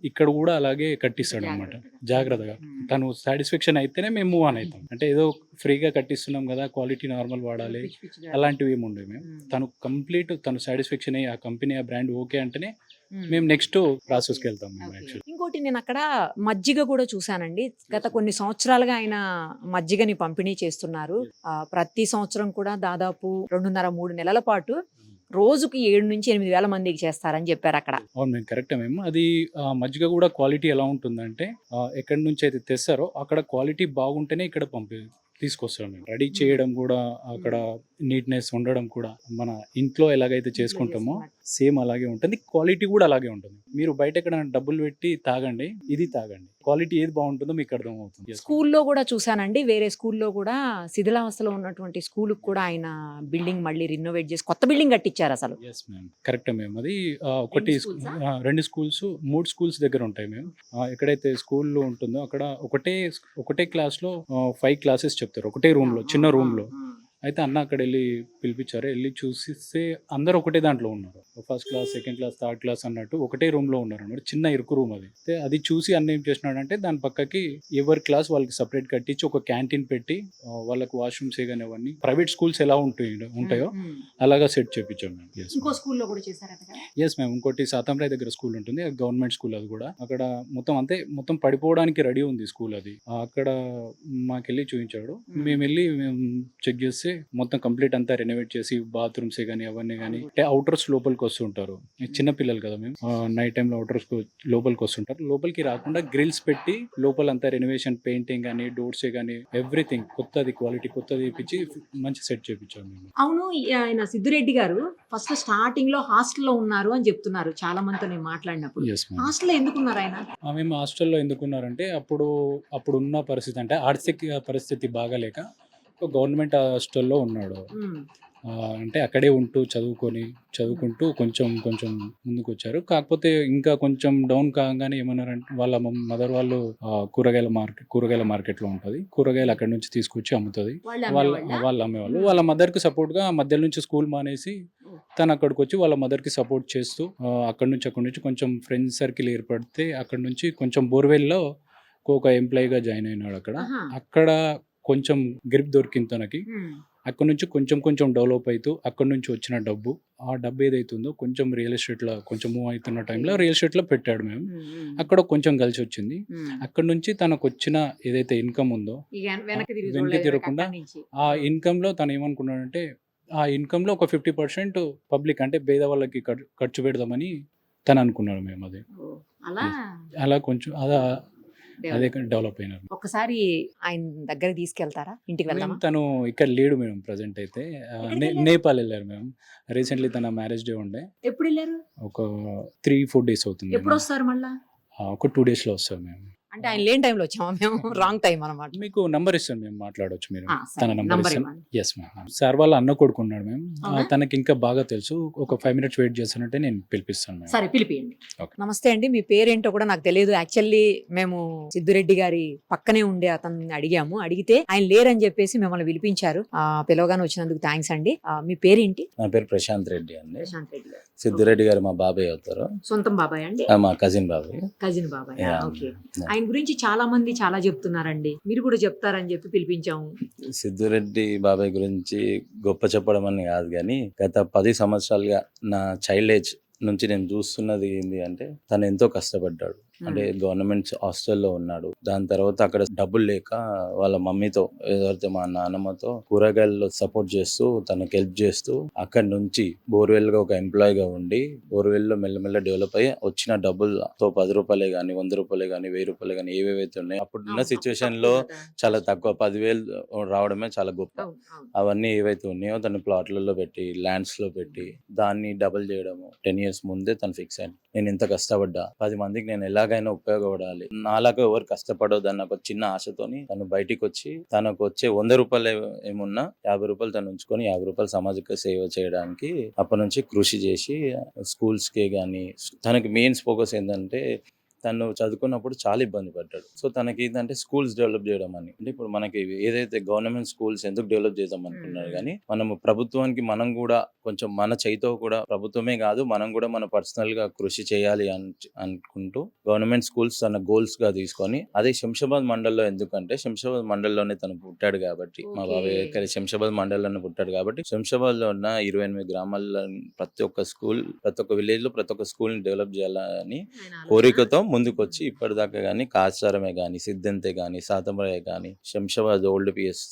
ఇక్కడ కూడా అలాగే కట్టిస్తాడు అనమాట. జాగ్రత్తగా తను సాటిస్ఫాక్షన్ అయితేనే మేము మూవ్ ఆన్ అవుతాం. అంటే ఏదో ఫ్రీగా కట్టిస్తున్నాం కదా, క్వాలిటీ నార్మల్ వాడాలి అలాంటివి ఏమి ఉండవు మేము. తను కంప్లీట్ తను సాటిస్ఫాక్షన్ అయ్యి ఆ కంపెనీ, ఆ బ్రాండ్ ఓకే అంటేనే మేము నెక్స్ట్ ప్రాసెస్కి వెళ్తాం మేము. యాక్చువల్లీ ఇంకోటి నేను అక్కడ మజ్జిగ కూడా చూసానండి. గత కొన్ని సంవత్సరాలుగా ఆయన మజ్జిగని పంపిణీ చేస్తున్నారు. ప్రతి సంవత్సరం కూడా దాదాపు 2.5-3 నెలల పాటు రోజుకి 7 నుంచి 8 వేల మందికి చేస్తారని చెప్పారు అక్కడ. అవును మేము కరెక్టే. మేము అది మజ్జిగ కూడా క్వాలిటీ ఎలా ఉంటుందంటే ఎక్కడి నుంచి అయితే తెస్తారో అక్కడ క్వాలిటీ బాగుంటేనే ఇక్కడ తీసుకొస్తాం మేము. రెడీ చేయడం కూడా అక్కడ నీట్నెస్ ఉండడం కూడా మన ఇంట్లో ఎలాగైతే చేసుకుంటామో సేమ్ అలాగే ఉంటుంది. క్వాలిటీ కూడా అలాగే ఉంటుంది. మీరు బయట ఎక్కడ డబ్బులు పెట్టి తాగండి, ఇది తాగండి, క్వాలిటీ ఏది బాగుంటుందో మీకు అర్థమవుతుంది. స్కూల్లో కూడా చూసానండి, వేరే స్కూల్లో కూడా శిథిలావస్థలో ఉన్నటువంటి స్కూల్ కూడా ఆయన బిల్డింగ్ మళ్ళీ రినోవేట్ చేసి కొత్త బిల్డింగ్ కట్టించారు అసలు. ఎస్ మ్యామ్ కరెక్టే మేము. అది ఒకటి 2 స్కూల్స్ 3 స్కూల్స్ దగ్గర ఉంటాయి మేము. ఎక్కడైతే స్కూల్లో ఉంటుందో అక్కడ ఒకటే క్లాస్లో 5 క్లాసెస్ చెప్తారు, ఒకటే రూమ్లో, చిన్న రూమ్లో. అయితే అన్న అక్కడ వెళ్ళి పిలిపించారు. వెళ్ళి చూసిస్తే అందరూ ఒకటే దాంట్లో ఉన్నారు. First class, second class, third class అన్నట్టు ఒకటే రూమ్లో ఉన్నారు అన్నమాట. చిన్న ఇరుకు రూమ్ అది. అయితే అది చూసి అన్న ఏం చేసినాడంటే దాని పక్కకి ఎవరి క్లాస్ వాళ్ళకి సపరేట్ కట్టించి ఒక క్యాంటీన్ పెట్టి వాళ్ళకి వాష్రూమ్స్ కానీ అవన్నీ ప్రైవేట్ స్కూల్స్ ఎలా ఉంటాయో అలాగా సెట్ చేయించాం మేము. Yes ma'am. ఇంకోటి సాతంరాయ్ దగ్గర స్కూల్ ఉంటుంది, గవర్నమెంట్ స్కూల్. అది కూడా అక్కడ మొత్తం పడిపోవడానికి రెడీ ఉంది స్కూల్. అది అక్కడ మాకెళ్ళి చూపించాడు. మేము వెళ్ళి చెక్ చేస్తే మొత్తం కంప్లీట్ అంతా రెనోవేట్ చేసి బాత్రూమ్స్ కానీ అవన్నీ కానీ అంటే అవుటర్స్ లోపలికి వస్తుంటారు. చిన్న పిల్లలు కదా మేము, నైట్ టైంలో అవుటర్స్ లోపలికి వస్తుంటారు. లోపలికి రాకుండా గ్రిల్స్ పెట్టి లోపలంతా రెనోవేషన్, పెయింటింగ్ కానీ, డోర్స్ కానీ ఎవ్రీథింగ్ కొత్తది, క్వాలిటీ కొత్తది ఇప్పించి మంచి సెట్ చేయించాము మేము. అవును, ఆయన సిద్ధిరెడ్డి గారు ఫస్ట్ స్టార్టింగ్ లో హాస్టల్లో ఉన్నారు అని చెప్తున్నారు చాలా మందితో నేను మాట్లాడినప్పుడు. Yes ma'am. హాస్టల్లో ఎందుకున్నారు ఆయన? మేము హాస్టల్లో ఎందుకున్నారంటే అప్పుడున్న పరిస్థితి అంటే ఆర్థిక పరిస్థితి బాగాలేక గవర్నమెంట్ హాస్టల్లో ఉన్నాడు. అంటే అక్కడే ఉంటూ చదువుకుంటూ కొంచెం ముందుకు వచ్చారు. కాకపోతే ఇంకా కొంచెం డౌన్ కాగానే ఏమన్నారంటే వాళ్ళ మదర్ వాళ్ళు కూరగాయల మార్కెట్లో ఉంటుంది, కూరగాయలు అక్కడి నుంచి తీసుకొచ్చి అమ్ముతుంది, వాళ్ళు అమ్మేవాళ్ళు. వాళ్ళ మదర్కి సపోర్ట్గా మధ్య నుంచి స్కూల్ మానేసి తను అక్కడికి వచ్చి వాళ్ళ మదర్కి సపోర్ట్ చేస్తూ అక్కడి నుంచి కొంచెం ఫ్రెండ్స్ సర్కిల్ ఏర్పడితే అక్కడి నుంచి కొంచెం బోర్వెల్లో ఒక ఎంప్లాయీగా జాయిన్ అయినాడు. అక్కడ కొంచెం గ్రిప్ దొరికింది తనకి. అక్కడ నుంచి కొంచెం డెవలప్ అవుతూ అక్కడ నుంచి వచ్చిన ఆ డబ్బు ఏదైతుందో కొంచెం రియల్ ఎస్టేట్లో కొంచెం మూవ్ అవుతున్న టైంలో రియల్ ఎస్టేట్లో పెట్టాడు మేము. అక్కడ కొంచెం కలిసి వచ్చింది. అక్కడ నుంచి తనకు వచ్చిన ఏదైతే ఇన్కమ్ ఉందో వెనక్కి తిరగకుండా ఆ ఇన్కంలో తను ఏమనుకున్నాడంటే ఆ ఇన్కంలో ఒక 50% పబ్లిక్ అంటే పేద వాళ్ళకి ఖర్చు పెడదామని తను అనుకున్నాడు. మేము అలా కొంచెం అదే డెవలప్ అయినారు. ఒకసారి ఆయన దగ్గర తీసుకెళ్తారా? ఇంటికి వెళ్దామా? తను ఇక్కడ లేడు మేడం, ప్రజెంట్ అయితే నేపాల్ వెళ్ళారు మేము. రీసెంట్లీ తన మ్యారేజ్ డే ఉండే. ఎప్పుడు వెళ్ళారు? ఒక 3-4 days అవుతుంది. ఎప్పుడు వస్తారు మళ్ళా? ఒక 2 days లో వస్తారు మేము. అంటే ఆయన లేని టైంలో వచ్చామా మేము? రాంగ్ టైం అనమాట. మీకు నంబర్ ఇస్తాను, మేము మాట్లాడవచ్చు. మీరు తన నంబర్ నంబర్ ఇస్తాను. ఇవ్వండి. Yes ma'am. సార్ వాళ్ళ అన్న కొడుకున్నాడు మేము. తనకి ఇంకా బాగా తెలుసు. ఒక 5 minutes వెయిట్ చేస్తానంటే నేను పిలిపిస్తాను మేడం. సరే, పిలిపియండి. Okay. నమస్తే అండి, మీ పేరేంటో కూడా నాకు తెలియదు. యాక్చువల్లీ మేము సిద్ధిరెడ్డి గారి పక్కనే ఉండే అతన్ని అడిగితే ఆయన లేరని చెప్పేసి మిమ్మల్ని పిలిపించారు. పిలవగానే వచ్చినందుకు థ్యాంక్స్ అండి. మీ పేరేంటి? నా పేరు ప్రశాంత్ రెడ్డి అండి. ప్రశాంత్ రెడ్డి గారు. సిద్ధిరెడ్డి గారు మా బాబాయ్ అవుతారు. సొంతం బాబాయ్ అండి? మా కజిన్ బాబాయ్. కజిన్ బాబాయ్. Yeah. ఓకే. ఆయన గురించి చాలా మంది చాలా చెప్తున్నారండి, మీరు కూడా చెప్తారని చెప్పి పిలిపించాము. సిద్ధిరెడ్డి బాబాయ్ గురించి గొప్ప చెప్పడం అని కాదు, కానీ గత 10 సంవత్సరాలుగా నా చైల్డ్ ఏజ్ నుంచి నేను చూస్తున్నది ఏంటి అంటే తను ఎంతో కష్టపడ్డాడు. అంటే గవర్నమెంట్ హాస్టల్లో ఉన్నాడు. దాని తర్వాత అక్కడ డబ్బులు లేక వాళ్ళ మమ్మీతో ఏదైతే మా నాన్నమ్మతో కూరగాయల్లో సపోర్ట్ చేస్తూ తనకు హెల్ప్ చేస్తూ అక్కడి నుంచి బోర్వెల్ గా ఒక ఎంప్లాయీగా ఉండి బోర్వెల్ లో మెల్లమెల్ల డెవలప్ అయ్యి వచ్చిన డబ్బులతో 10 రూపాయలే కానీ 100 రూపాయలే కానీ 1000 రూపాయలు కానీ ఏవేవైతే ఉన్నాయో అప్పుడున్న సిచ్యువేషన్ లో చాలా తక్కువ 10,000 రావడమే చాలా గొప్ప. అవన్నీ ఏవైతే ఉన్నాయో తను ప్లాట్లలో పెట్టి ల్యాండ్స్ లో పెట్టి దాన్ని డబుల్ చేయడము 10 years ముందే తను ఫిక్స్ అయ్యాను. నేను ఇంత కష్టపడ్డా 10 మందికి నేను ఎలాగైనా ఉపయోగపడాలి, నాలాగా ఎవరు కష్టపడొద్దు అన్న ఒక చిన్న ఆశతోని తను బయటికి వచ్చి తనకు వచ్చే 100 రూపాయలు ఏమున్నా 50 రూపాయలు తను ఉంచుకొని 50 రూపాయలు సామాజిక సేవ చేయడానికి అప్పటి నుంచి కృషి చేసి స్కూల్స్ కే గానీ తనకి మెయిన్ ఫోకస్ ఏంటంటే తను చదువుకున్నప్పుడు చాలా ఇబ్బంది పడ్డాడు. సో తనకి ఏంటంటే స్కూల్స్ డెవలప్ చేయడం అని. అంటే ఇప్పుడు మనకి ఏదైతే గవర్నమెంట్ స్కూల్స్ ఎందుకు డెవలప్ చేద్దాం అనుకున్నారు, కానీ మనము ప్రభుత్వానికి మనం కూడా కొంచెం మన చేయితో కూడా ప్రభుత్వమే కాదు మనం కూడా మన పర్సనల్ గా కృషి చేయాలి అనుకుంటూ గవర్నమెంట్ స్కూల్స్ తన గోల్స్ గా తీసుకొని అదే శంషాబాద్ మండల్లో, ఎందుకంటే శంషాబాద్ మండల్లోనే తను పుట్టాడు కాబట్టి, మా బాబాయ్ ఇక్కడ శంషాబాద్ మండలంలోనే పుట్టాడు కాబట్టి శంషాబాద్ లో ఉన్న 28 గ్రామాల్లో ప్రతి ఒక్క స్కూల్, ప్రతి ఒక్క విలేజ్ లో ప్రతి ఒక్క స్కూల్ ని డెవలప్ చేయాలని కోరికతో ముందుకు వచ్చి ఇప్పటిదాకా కానీ కాచారమే కానీ సిద్ధంతే కానీ సాతంబరయ్య కానీ Shamshabad old PS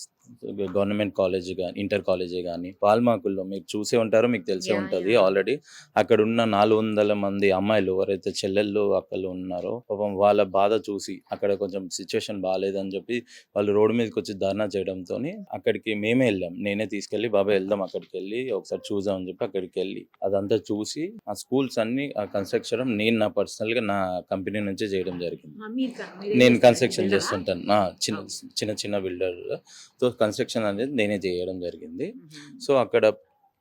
government college కానీ ఇంటర్ కాలేజే కానీ పాల్మాకుల్లో మీరు చూసే ఉంటారో మీకు తెలిసే ఉంటుంది. ఆల్రెడీ అక్కడ ఉన్న 400 మంది అమ్మాయిలు ఎవరైతే చెల్లెళ్ళు అక్కలు ఉన్నారో పాపం వాళ్ళ బాధ చూసి అక్కడ కొంచెం సిచ్యువేషన్ బాగాలేదని చెప్పి వాళ్ళు రోడ్డు మీదకి వచ్చి ధర్నా చేయడంతో అక్కడికి మేమే వెళ్ళాం. నేనే తీసుకెళ్ళి బాబాయ్ వెళ్దాం అక్కడికి వెళ్ళి ఒకసారి చూద్దాం అని చెప్పి అక్కడికి వెళ్ళి అదంతా చూసి ఆ స్కూల్స్ అన్ని ఆ కన్స్ట్రక్షన్ నేను నా పర్సనల్ గా నా కంపెనీ నుంచే చేయడం జరిగింది. నేను కన్స్ట్రక్షన్ చేస్తుంటాను, చిన్న బిల్డర్ తో కన్స్ట్రక్షన్ అనేది నేనే చేయడం జరిగింది. సో అక్కడ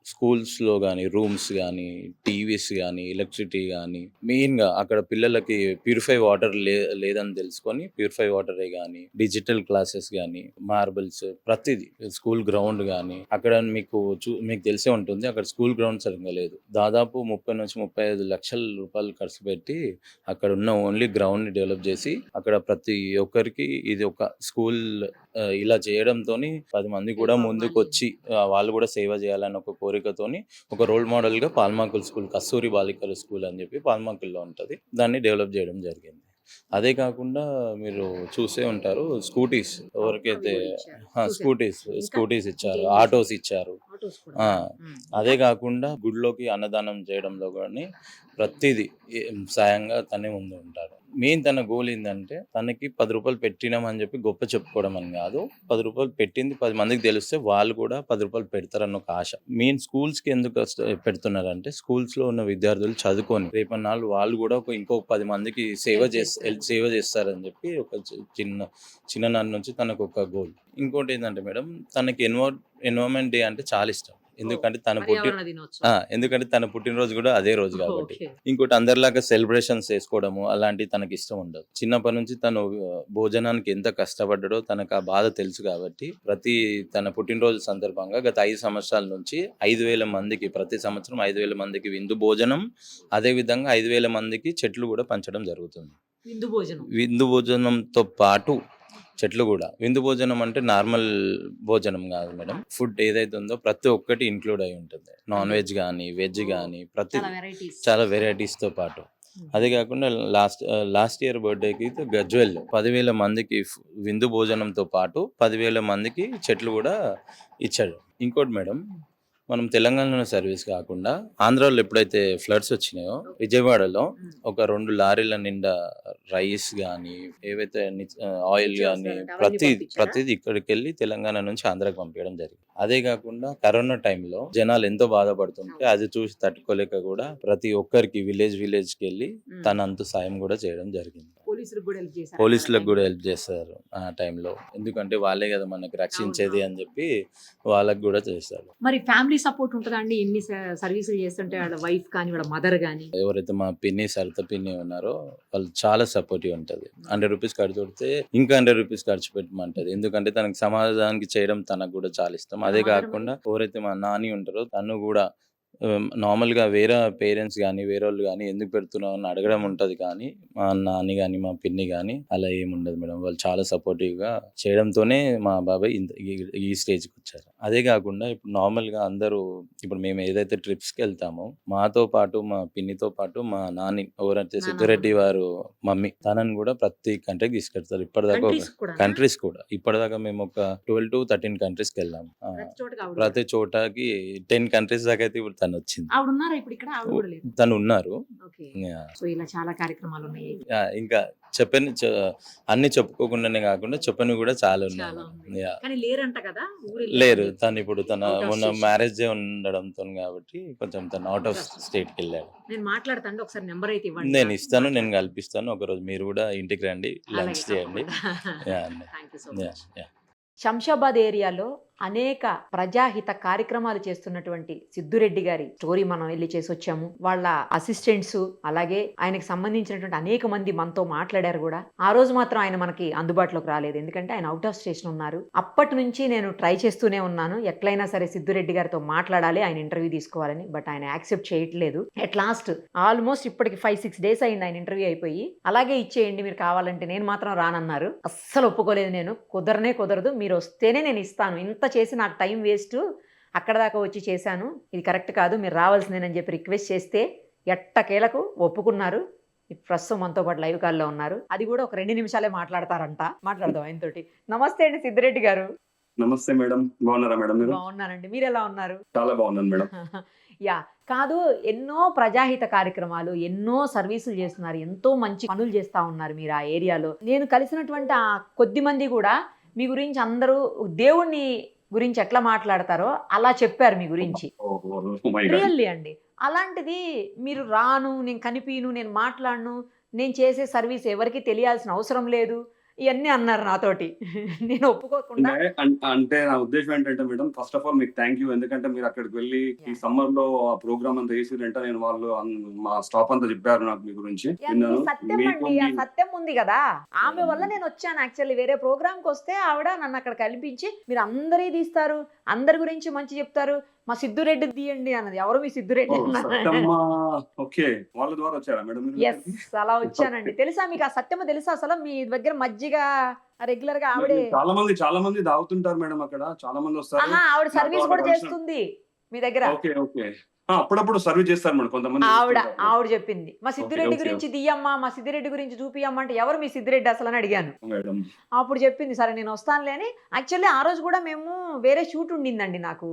స్కూల్స్లో కానీ రూమ్స్ కానీ టీవీస్ కానీ ఎలక్ట్రిసిటీ కానీ మెయిన్గా అక్కడ పిల్లలకి ప్యూరిఫై వాటర్ లేదని తెలుసుకొని ప్యూరిఫై వాటరే కానీ డిజిటల్ క్లాసెస్ కానీ మార్బుల్స్ ప్రతిదీ స్కూల్ గ్రౌండ్ కానీ అక్కడ మీకు తెలిసే ఉంటుంది. అక్కడ స్కూల్ గ్రౌండ్ సరిగ్గా లేదు. దాదాపు 30 నుంచి 35 లక్షల రూపాయలు ఖర్చు పెట్టి అక్కడ ఉన్న ఓన్లీ గ్రౌండ్ని డెవలప్ చేసి అక్కడ ప్రతి ఒక్కరికి ఇది ఒక స్కూల్ ఇలా చేయడంతో 10 మంది కూడా ముందుకు వచ్చి వాళ్ళు కూడా సేవ చేయాలని ఒక కోరికతోని ఒక రోల్ మోడల్ గా పాల్మాకుల్ స్కూల్, కస్తూరి బాలికల స్కూల్ అని చెప్పి పాల్మాకుల్లో ఉంటుంది, దాన్ని డెవలప్ చేయడం జరిగింది. అదే కాకుండా మీరు చూసే ఉంటారు స్కూటీస్, ఎవరికైతే స్కూటీస్ ఇచ్చారు, ఆటోస్ ఇచ్చారు. అదే కాకుండా గుడిలోకి అన్నదానం చేయడంలో కానీ ప్రతిదీ సాయంగా తనే ముందు ఉంటాడు. మెయిన్ తన గోల్ ఏంటంటే తనకి 10 రూపాయలు పెట్టినామని చెప్పి గొప్ప చెప్పుకోవడం అని కాదు. 10 రూపాయలు పెట్టింది 10 మందికి తెలిస్తే వాళ్ళు కూడా 10 రూపాయలు పెడతారన్న ఒక ఆశ. మెయిన్ స్కూల్స్కి ఎందుకు పెడుతున్నారంటే స్కూల్స్లో ఉన్న విద్యార్థులు చదువుకొని రేపన్నాళ్ళు వాళ్ళు కూడా ఇంకో 10 మందికి సేవ చేస్తారని చెప్పి ఒక చిన్ననాటి నుంచి తనకు ఒక గోల్. ఇంకోటి ఏంటంటే మేడం, తనకి ఎన్విరాన్మెంట్ డే అంటే చాలా ఇష్టం. ఎందుకంటే తన పుట్టినరోజు కూడా అదే రోజు కాబట్టి. ఇంకోటి అందరిలాగా సెలబ్రేషన్స్ చేసుకోవడము అలాంటివి తనకి ఇష్టం ఉండదు. చిన్నప్పటి నుంచి తను భోజనానికి ఎంత కష్టపడ్డాడో తనకు ఆ బాధ తెలుసు కాబట్టి తన పుట్టినరోజు సందర్భంగా గత 5 సంవత్సరాల నుంచి 5,000 మందికి ప్రతి సంవత్సరం 5,000 మందికి విందు భోజనం, అదే విధంగా 5,000 మందికి చెట్లు కూడా పంచడం జరుగుతుంది. విందు భోజనంతో పాటు చెట్లు కూడా. విందు భోజనం అంటే నార్మల్ భోజనం కాదు మేడం. ఫుడ్ ఏదైతే ఉందో ప్రతి ఒక్కటి ఇంక్లూడ్ అయి ఉంటుంది. నాన్ వెజ్ కానీ వెజ్ కానీ చాలా వెరైటీస్తో పాటు. అదే కాకుండా లాస్ట్ ఇయర్ బర్త్డేకి గజ్వెల్ 10,000 మందికి విందు భోజనంతో పాటు 10,000 మందికి చెట్లు కూడా ఇచ్చాడు. ఇంకోటి మేడం, మనం తెలంగాణలో సర్వీస్ కాకుండా ఆంధ్రాలో ఎప్పుడైతే ఫ్లడ్స్ వచ్చినాయో విజయవాడలో ఒక 2 లారీల నిండా రైస్ కానీ ఏవైతే ఆయిల్ కానీ ప్రతిదీ ఇక్కడికి వెళ్ళి తెలంగాణ నుంచి ఆంధ్రాకి పంపించడం జరిగింది. అదే కాకుండా కరోనా టైంలో జనాలు ఎంతో బాధపడుతుంటే అది చూసి తట్టుకోలేక కూడా ప్రతి ఒక్కరికి విలేజ్కి వెళ్ళి తనంత సాయం కూడా చేయడం జరిగింది. పోలీసులకు కూడా హెల్ప్ చేస్తారు ఆ టైంలో. ఎందుకంటే వాళ్ళే కదా మనకు రక్షించేది అని చెప్పి వాళ్ళకి కూడా చేస్తారు. మరి ఫ్యామిలీ సపోర్ట్ ఉంటుందా అండి? ఎన్ని సర్వీసులు చేస్తుంటే వాళ్ళ వైఫ్ కానీ వాళ్ళ మదర్ కానీ? ఎవరైతే మా సరిత పిన్ని ఉన్నారో వాళ్ళు చాలా సపోర్టివ్ ఉంటుంది. 100 రూపీస్ ఖర్చు పెడితే ఇంకా 100 రూపీస్ ఖర్చు పెట్టమంటది. ఎందుకంటే తనకు సమాజానికి చేయడం తనకు కూడా చాలా ఇష్టం. అదే కాకుండా ఎవరైతే మా నాని ఉంటారో తను కూడా నార్మల్గా వేరే పేరెంట్స్ కానీ వేరే వాళ్ళు కానీ ఎందుకు పెడుతున్నావు అని అడగడం ఉంటుంది. కానీ మా నాని కానీ మా పిన్ని కానీ అలా ఏముండదు మేడం. వాళ్ళు చాలా సపోర్టివ్గా చేయడంతోనే మా బాబాయ్ ఈ స్టేజ్కి వచ్చారు. అదే కాకుండా ఇప్పుడు నార్మల్గా అందరూ ఇప్పుడు మేము ఏదైతే ట్రిప్స్కి వెళ్తామో మాతో పాటు మా పిన్నితో పాటు మా నాని ఎవరైతే సిద్ధిరెడ్డి వారు మమ్మీ తనని కూడా ప్రతి కంట్రీకి తీసుకెళ్తారు. కంట్రీస్ కూడా ఇప్పటిదాకా మేము ఒక 12 to 13 కంట్రీస్కి వెళ్ళాము. ప్రతి చోటకి 10 కంట్రీస్ దాకా అయితే ఇప్పుడు తను వచ్చింది. తను ఉన్నారు. ఇలా చాలా కార్యక్రమాలు ఉన్నాయి. ఇంకా అన్ని చెప్పుకోకుండానే కాకుండా చెప్పని కూడా చాలా ఉన్నాయి. లేరు. తను ఇప్పుడు మొన్న మ్యారేజ్ ఉండడంతో కాబట్టి కొంచెం తను అవుట్ ఆఫ్ స్టేట్కి వెళ్ళాడు. నేను ఇస్తాను, నేను కల్పిస్తాను. ఒకరోజు మీరు కూడా ఇంటికి రండి, లంచ్ చేయండి. శంషాబాద్ ఏరియాలో అనేక ప్రజాహిత కార్యక్రమాలు చేస్తున్నటువంటి సిద్ధిరెడ్డి గారి స్టోరీ మనం వెళ్ళి చేసి వచ్చాము. వాళ్ళ అసిస్టెంట్స్ అలాగే ఆయనకు సంబంధించినటువంటి అనేక మంది మనతో మాట్లాడారు కూడా. ఆ రోజు మాత్రం ఆయన మనకి అందుబాటులోకి రాలేదు, ఎందుకంటే ఆయన అవుట్ ఆఫ్ స్టేషన్ ఉన్నారు. అప్పటి నుంచి నేను ట్రై చేస్తూనే ఉన్నాను, ఎట్లయినా సరే సిద్ధిరెడ్డి గారితో మాట్లాడాలి, ఆయన ఇంటర్వ్యూ తీసుకోవాలని. బట్ ఆయన యాక్సెప్ట్ చేయట్లేదు. అట్ లాస్ట్ ఆల్మోస్ట్ ఇప్పటికి 5-6 డేస్ అయింది ఆయన ఇంటర్వ్యూ అయిపోయి. అలాగే ఇచ్చేయండి మీరు కావాలంటే, నేను మాత్రం రానన్నారు. అస్సలు ఒప్పుకోలేదు. నేను కుదరదు, మీరు వస్తేనే నేను ఇస్తాను. ఇంత చేసి నాకు టైం వేస్ట్, అక్కడ దాకా వచ్చి చేశాను, ఇది కరెక్ట్ కాదు, మీరు రావాల్సిందేనని చెప్పి రిక్వెస్ట్ చేస్తే ఎట్టకేలకు ఒప్పుకున్నారు. ప్రస్తుతం మనతో పాటు లైవ్ కాల్లో ఉన్నారు. అది కూడా ఒక 2 నిమిషాలే మాట్లాడతారంట. మాట్లాడదాం ఆయనతోటి. నమస్తే అండి సిద్ధిరెడ్డి గారు. నమస్తే మేడం, బాగున్నారా మేడం? మీరు? బాగున్నానండి, మీరు ఎలా ఉన్నారు? చాలా బాగున్నాను మేడం. యా కాదు, ఎన్నో ప్రజాహిత కార్యక్రమాలు, ఎన్నో సర్వీసులు చేస్తున్నారు, ఎంతో మంచి పనులు చేస్తూ ఉన్నారు మీరు ఆ ఏరియాలో. నేను కలిసినటువంటి ఆ కొద్ది మంది కూడా మీ గురించి అందరూ దేవుణ్ణి గురించి ఎట్లా మాట్లాడతారో అలా చెప్పారు మీ గురించి. రియల్లీ అండి. అలాంటిది మీరు రాను, నేను కనిపించను, నేను మాట్లాడను, నేను చేసే సర్వీస్ ఎవరికి తెలియాల్సిన అవసరం లేదు, ఇవన్నీ అన్నారు నాతోటి. నేను ఒప్పుకోకుండా. అంటే నా ఉద్దేశం ఏంటంటే మేడం, ఫస్ట్ ఆఫ్ ఆల్ మీకు థ్యాంక్ యూ. ఎందుకంటే మీరు అక్కడికి వెళ్ళి ఈ సమ్మర్ లో ఆ ప్రోగ్రామ్ అంతా చేసిరంటే నేను వాళ్ళు మా స్టాఫ్ అంతా చెప్పారు నాకు మీ గురించి. సత్యం అండి, ఆ సత్యం ఉంది కదా, ఆమె వల్ల నేను వచ్చాను. యాక్చువల్లీ వేరే ప్రోగ్రామ్ కి వస్తే ఆవిడ నన్ను అక్కడ కల్పించి మీరు అందరి తీస్తారు, అందరి గురించి మంచి చెప్తారు, మా సిద్ధిరెడ్డి తీయండి అన్నది. ఎవరు మీ సిద్ధిరెడ్డి? వాళ్ళ ద్వారా వచ్చారా మేడం? అలా వచ్చానండి. తెలుసా మీకు ఆ సత్యము? తెలుసా అసలు మీ దగ్గర మజ్జిగ రెగ్యులర్ గా ఆవిడే చాలా మంది తాగుతుంటారు మేడం, అక్కడ చాలా మంది వస్తారు. ఆవిడ సర్వీస్ కూడా చేస్తుంది మీ దగ్గర. అప్పుడప్పుడు సర్వీస్ చేస్తారు మేడం కొంతమంది చూస్తుంటారు. ఆవిడ చెప్పింది మా సిద్ధిరెడ్డి ఓకే. గురించి తీయమ్మా, మా సిద్ధిరెడ్డి గురించి చూపియమ్మా అంటే ఎవరు మీ సిద్ధిరెడ్డి అసలు అని అడిగాను. మేడం అప్పుడు చెప్పింది సరే నేను వస్తానులే అని. యాక్చువల్లీ ఆ రోజు కూడా మేము వేరే షూట్ ఉండిందండి నాకు.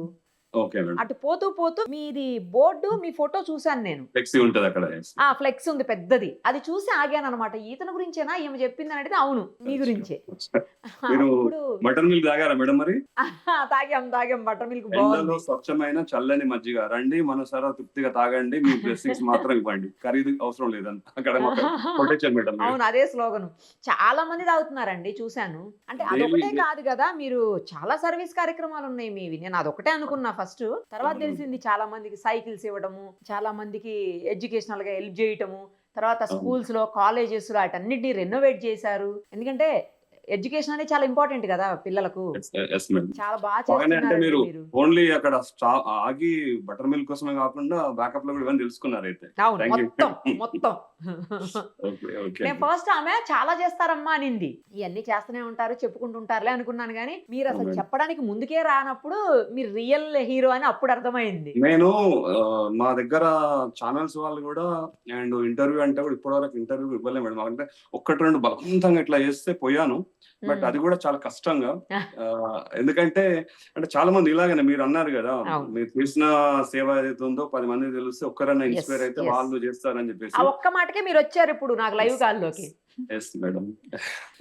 Okay madam. అటు పోతూ పోతూ మీది బోర్డు, మీ ఫోటో చూశాను నేను. ఫ్లెక్సీ ఉంటది అక్కడ. ఆ ఫ్లెక్స్ ఉంది పెద్దది, అది చూసి ఆగాను అనమాట. ఈతన గురించేనా ఈమె చెప్పింది అని అడిగితే అవును మీ గురించే. మీరు అప్పుడు బటర్ మిల్క్ తాగారా మేడం మరి? తాగాం బటర్ మిల్క్ ఎండలో బాగుంది. స్వచ్ఛమైన చల్లని మజ్జిగ రండి, మనసారా తృప్తిగా తాగండి, మీ బ్లెస్సింగ్స్ మాత్రం ఇవ్వండి, ఖరీదు అవసరం లేదంట అక్కడ ప్రొటెక్షన్ మేడం. అవును అదే స్లోగన్. చాలా మంది తాగుతున్నారండి చూశాను. అంటే అదొకటే కాదు కదా, మీరు చాలా సర్వీస్ కార్యక్రమాలు ఉన్నాయి మీవి. నేను అదొకటే అనుకున్నా ఫస్ట్, తర్వాత తెలిసింది చాలా మందికి సైకిల్స్ ఇవ్వడము, చాలా మందికి ఎడ్యుకేషనల్ గా హెల్ప్ చేయటము, తర్వాత స్కూల్స్ లో కాలేజెస్ లో వాటన్నిటిని రెనోవేట్ చేశారు. ఎందుకంటే ఎడ్యుకేషన్ అనేది చాలా ఇంపార్టెంట్ కదా పిల్లలకు. చాలా బాగా అంటే చేస్తున్నారు మీరు మీరు. ఓన్లీ అక్కడ ఆగి బటర్ మిల్క్ కోసమే కాకుండా బ్యాకప్ లో కూడా ఇవన్నీ తెలుసుకున్నారు అయితే. అవును Thank you. మొత్తం ఓకే, ఓకే. నేను ఫస్ట్ ఆమె చాలా చేస్తారమ్మా అనింది. ఇవన్నీ చేస్తూనే ఉంటారు చెప్పుకుంటుంటారులే అనుకున్నాను, కానీ మీరు అసలు అవునండి. చెప్పడానికి ముందుకే రానప్పుడు మీరు రియల్ హీరో అని అప్పుడు అర్థమైంది. నేను మా దగ్గర ఛానల్స్ వాళ్ళు కూడా అండ్ ఇంటర్వ్యూ అంటే కూడా ఇప్పటివరకు ఇంటర్వ్యూ ఇవ్వలేము మేడం. అంటే ఒక్కటి రెండు బలవంతంగా ఇట్లా చేస్తే పోయాను, బట్ అది కూడా చాలా కష్టంగా. ఎందుకంటే అంటే చాలా మంది ఇలాగనే మీరు అన్నారు కదా, అవును. మీరు చేసిన సేవ ఏదైతే ఉందో 10 మంది తెలిస్తే ఒక్కరన్నా Yes, ఇన్స్పైర్ అయితే yes. వాళ్ళు చేస్తారని చెప్పేసి. ఆ ఒక్క మాటకే మీరు వచ్చారు ఇప్పుడు నాకు లైవ్ కాల్లోకి. Yes madam.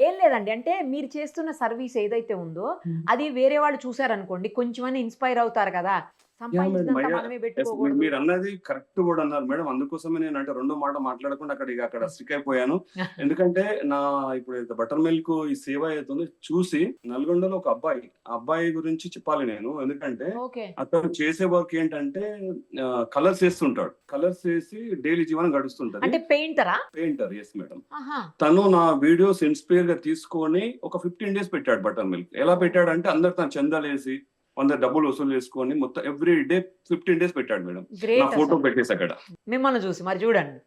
ఏం లేదండి, అంటే మీరు చేస్తున్న సర్వీస్ ఏదైతే ఉందో అది వేరే వాళ్ళు చూసారనుకోండి, కొంచెం ఇన్స్పైర్ అవుతారు కదా. సంపాదించినంత మనమే పెట్టుకోకూడదు. మీరు అన్నది కరెక్ట్ కూడా అన్నారు మేడం. అందుకోసమే నేను అంటే రెండో మాట మాట్లాడకుండా అక్కడ స్టిక్ అయిపోయాను. ఎందుకంటే నా ఇప్పుడు బటర్ మిల్క్ ఈ సేవ అవుతుంది చూసి నల్గొండలో ఒక అబ్బాయి గురించి చెప్పాలి నేను. ఎందుకంటే ఓకే అతను చేసే వర్క్ ఏంటంటే కలర్స్ వేస్తుంటాడు, కలర్స్ వేసి డైలీ జీవనం గడుస్తుంటది. అంటే పెయింటరా? Painter, yes madam. ఆహా తను నా వీడియోస్ ఇన్స్పైర్ గా తీసుకొని ఒక 15 days పెట్టాడు బటర్ మిల్క్. ఎలా పెట్టాడు అంటే అందరు తన చందాలేసి 100 డబ్బులు వసూలు చేసుకొని మొత్తం ఎవ్రీ డే 15 days పెట్టాడు మేడం. నా గ్రేట్. ఫోటో పెట్టేసి అక్కడ. మిమ్మల్ని చూసి మరి చూడండి,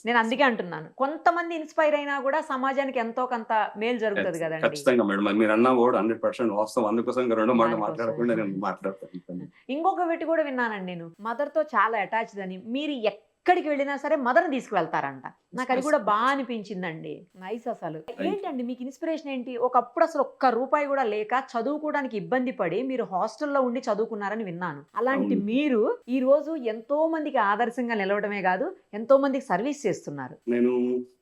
నేను అందుకే అంటున్నాను కొంతమంది ఇన్స్పైర్ అయినా కూడా సమాజానికి ఎంతో కొంత మేలు జరుగుతుంది కదండి. ఖచ్చితంగా మేడం. మీరు అన్న కూడా 100% వాస్తవం. అందుకోసం ఇంకా రెండో మాట 100%. మాట్లాడకుండా నేను మాట్లాడతాను. ఇంకొక పెట్టి కూడా విన్నానండి నేను, మదర్ తో చాలా అటాచ్డ్ అని. మీరు ఎక్కడికి వెళ్ళినా సరే మదర్ని తీసుకువెళ్తారంట. నాకు అది కూడా బాగా అనిపించిందండి. నైస్. అసలు ఏంటండి మీకు ఇన్స్పిరేషన్ ఏంటి? ఒకప్పుడు అసలు ఒక్క రూపాయి కూడా లేక చదువుకోవడానికి ఇబ్బంది పడి మీరు హాస్టల్లో ఉండి చదువుకున్నారని విన్నాను. అలాంటి మీరు ఈ రోజు ఎంతో మందికి ఆదర్శంగా నిలవడమే కాదు, ఎంతో మందికి సర్వీస్ చేస్తున్నారు. నేను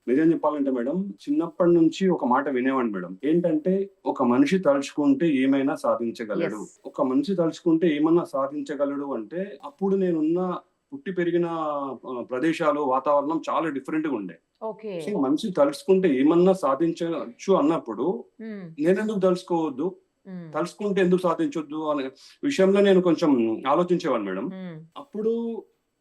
నిజం చెప్పాలంటే మేడం, చిన్నప్పటి నుంచి ఒక మాట వినేవాడిని మేడం. ఏంటంటే ఒక మనిషి తలుచుకుంటే ఏమైనా సాధించగలడు, Yes. ఒక మనిషి తలుచుకుంటే ఏమన్నా సాధించగలడు అంటే అప్పుడు నేనున్న పుట్టి పెరిగిన ప్రదేశాలు, వాతావరణం చాలా డిఫరెంట్ గా ఉండే. ఓకే. సో మనిషి తలుచుకుంటే ఏమన్నా సాధించవచ్చు అన్నప్పుడు నేనెందుకు తలుచుకోవద్దు, తలుచుకుంటే ఎందుకు సాధించొద్దు అనే విషయంలో నేను కొంచెం ఆలోచించేవాడిని మేడం. అప్పుడు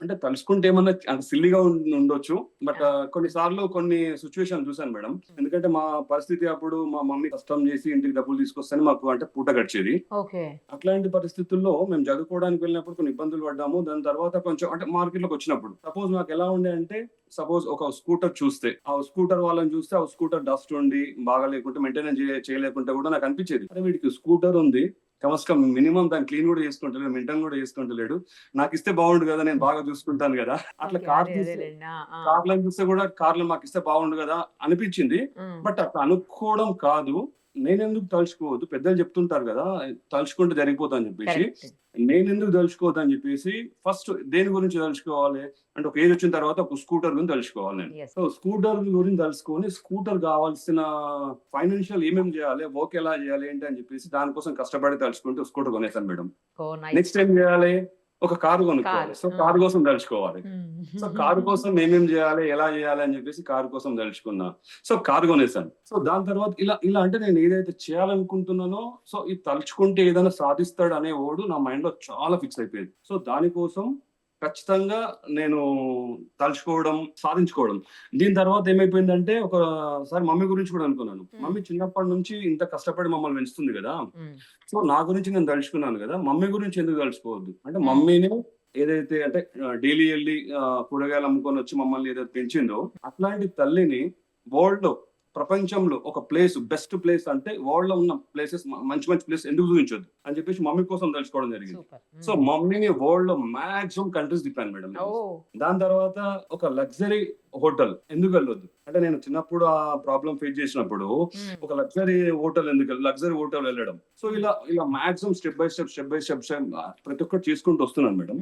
అంటే తలుచుకుంటే ఏమన్నా సిల్లిగా ఉండొచ్చు, బట్ కొన్నిసార్లు కొన్ని సిచ్యువేషన్ చూసాను మేడం. ఎందుకంటే మా పరిస్థితి అప్పుడు మా మమ్మీ కష్టం చేసి ఇంటికి డబ్బులు తీసుకొస్తేనే మాకు అంటే పూట గడిచేది. ఓకే. అట్లాంటి పరిస్థితుల్లో మేము చదువుకోవడానికి వెళ్ళినప్పుడు కొన్ని ఇబ్బందులు పడ్డాము. దాని తర్వాత కొంచెం అంటే మార్కెట్ లోకి వచ్చినప్పుడు సపోజ్ నాకు ఎలా ఉండే అంటే, సపోజ్ ఒక స్కూటర్ చూస్తే, ఆ స్కూటర్ వాళ్ళని చూస్తే ఆ స్కూటర్ డస్ట్ ఉండి బాగా లేకుంటే మెయింటెనెన్స్ చేయలేకుంటే కూడా నాకు అనిపించేది, అరే వీడికి స్కూటర్ ఉంది, కమస్కం మినిమం దాన్ని క్లీన్ కూడా చేసుకుంటలేడు, మెయింటైన్ కూడా చేసుకుంటలేడు, నాకు ఇస్తే బాగుండు కదా, నేను బాగా చూసుకుంటాను కదా. అట్లా కార్లను చూస్తే కూడా కార్లు మాకు ఇస్తే బాగుండు కదా అనిపించింది. బట్ అట్లా అనుకోవడం కాదు, నేనెందుకు తలుచుకోవద్దు, పెద్దలు చెప్తుంటారు కదా తలుచుకుంటే జరిగిపోతా అని చెప్పేసి, నేనెందుకు తలుచుకోవద్దు అని చెప్పేసి ఫస్ట్ దేని గురించి తలుచుకోవాలి అంటే, ఒక ఏజ్ వచ్చిన తర్వాత ఒక స్కూటర్ గురించి తలుచుకోవాలి నేను. సో స్కూటర్ గురించి తలుచుకొని స్కూటర్ కావాల్సిన ఫైనాన్షియల్ ఏమేమి చేయాలి, వర్క్ ఎలా చేయాలి ఏంటి అని చెప్పేసి దానికోసం కష్టపడి తలుచుకుంటే స్కూటర్ కొనేసాను మేడం. నెక్స్ట్ ఏం చేయాలి, ఒక కారు కొనుక్కోవాలి. సో కారు కోసం తలుచుకోవాలి. సో కారు కోసం ఏమేం చేయాలి, ఎలా చేయాలి అని చెప్పేసి కారు కోసం తలుచుకున్నా. సో కారు కొనేసాను. సో దాని తర్వాత ఇలా అంటే నేను ఏదైతే చేయాలనుకుంటున్నానో, సో ఇది తలుచుకుంటే ఏదైనా సాధిస్తాడు అనే ఓడు నా మైండ్ లో చాలా ఫిక్స్ అయిపోయింది. సో దానికోసం ఖచ్చితంగా నేను తలుచుకోవడం, సాధించుకోవడం. దీని తర్వాత ఏమైపోయిందంటే, ఒకసారి మమ్మీ గురించి కూడా అనుకున్నాను. మమ్మీ చిన్నప్పటి నుంచి ఇంత కష్టపడి మమ్మల్ని పెంచుతుంది కదా, సో నా గురించి నేను తలుచుకున్నాను కదా, మమ్మీ గురించి ఎందుకు తలుచుకోవద్దు అంటే, మమ్మీని ఏదైతే అంటే డైలీ వెళ్ళి కూరగాయలు అమ్ముకొని వచ్చి మమ్మల్ని ఏదైతే పెంచిందో, అట్లాంటి తల్లిని వరల్డ్ లో ప్రపంచంలో ఒక ప్లేస్ బెస్ట్ ప్లేస్ అంటే వరల్డ్ లో ఉన్న ప్లేసెస్ మంచి మంచి ప్లేస్ ఎందుకు చూపించొద్దు అని చెప్పేసి మమ్మీ కోసం తెలుసుకోవడం జరిగింది. సో మమ్మీని వరల్డ్ లో మాక్సిమం కంట్రీస్ తిప్పాను మేడం. దాని తర్వాత ఒక లగ్జరీ హోటల్ ఎందుకు వెళ్ళొద్దు అంటే, నేను చిన్నప్పుడు ఆ ప్రాబ్లం ఫేస్ చేసినప్పుడు ఒక లగ్జరీ హోటల్ వెళ్ళడం. సో ఇలా మాక్సిమం స్టెప్ బై స్టెప్ ప్రతి ఒక్కటి చేసుకుంటూ వస్తున్నాను మేడం.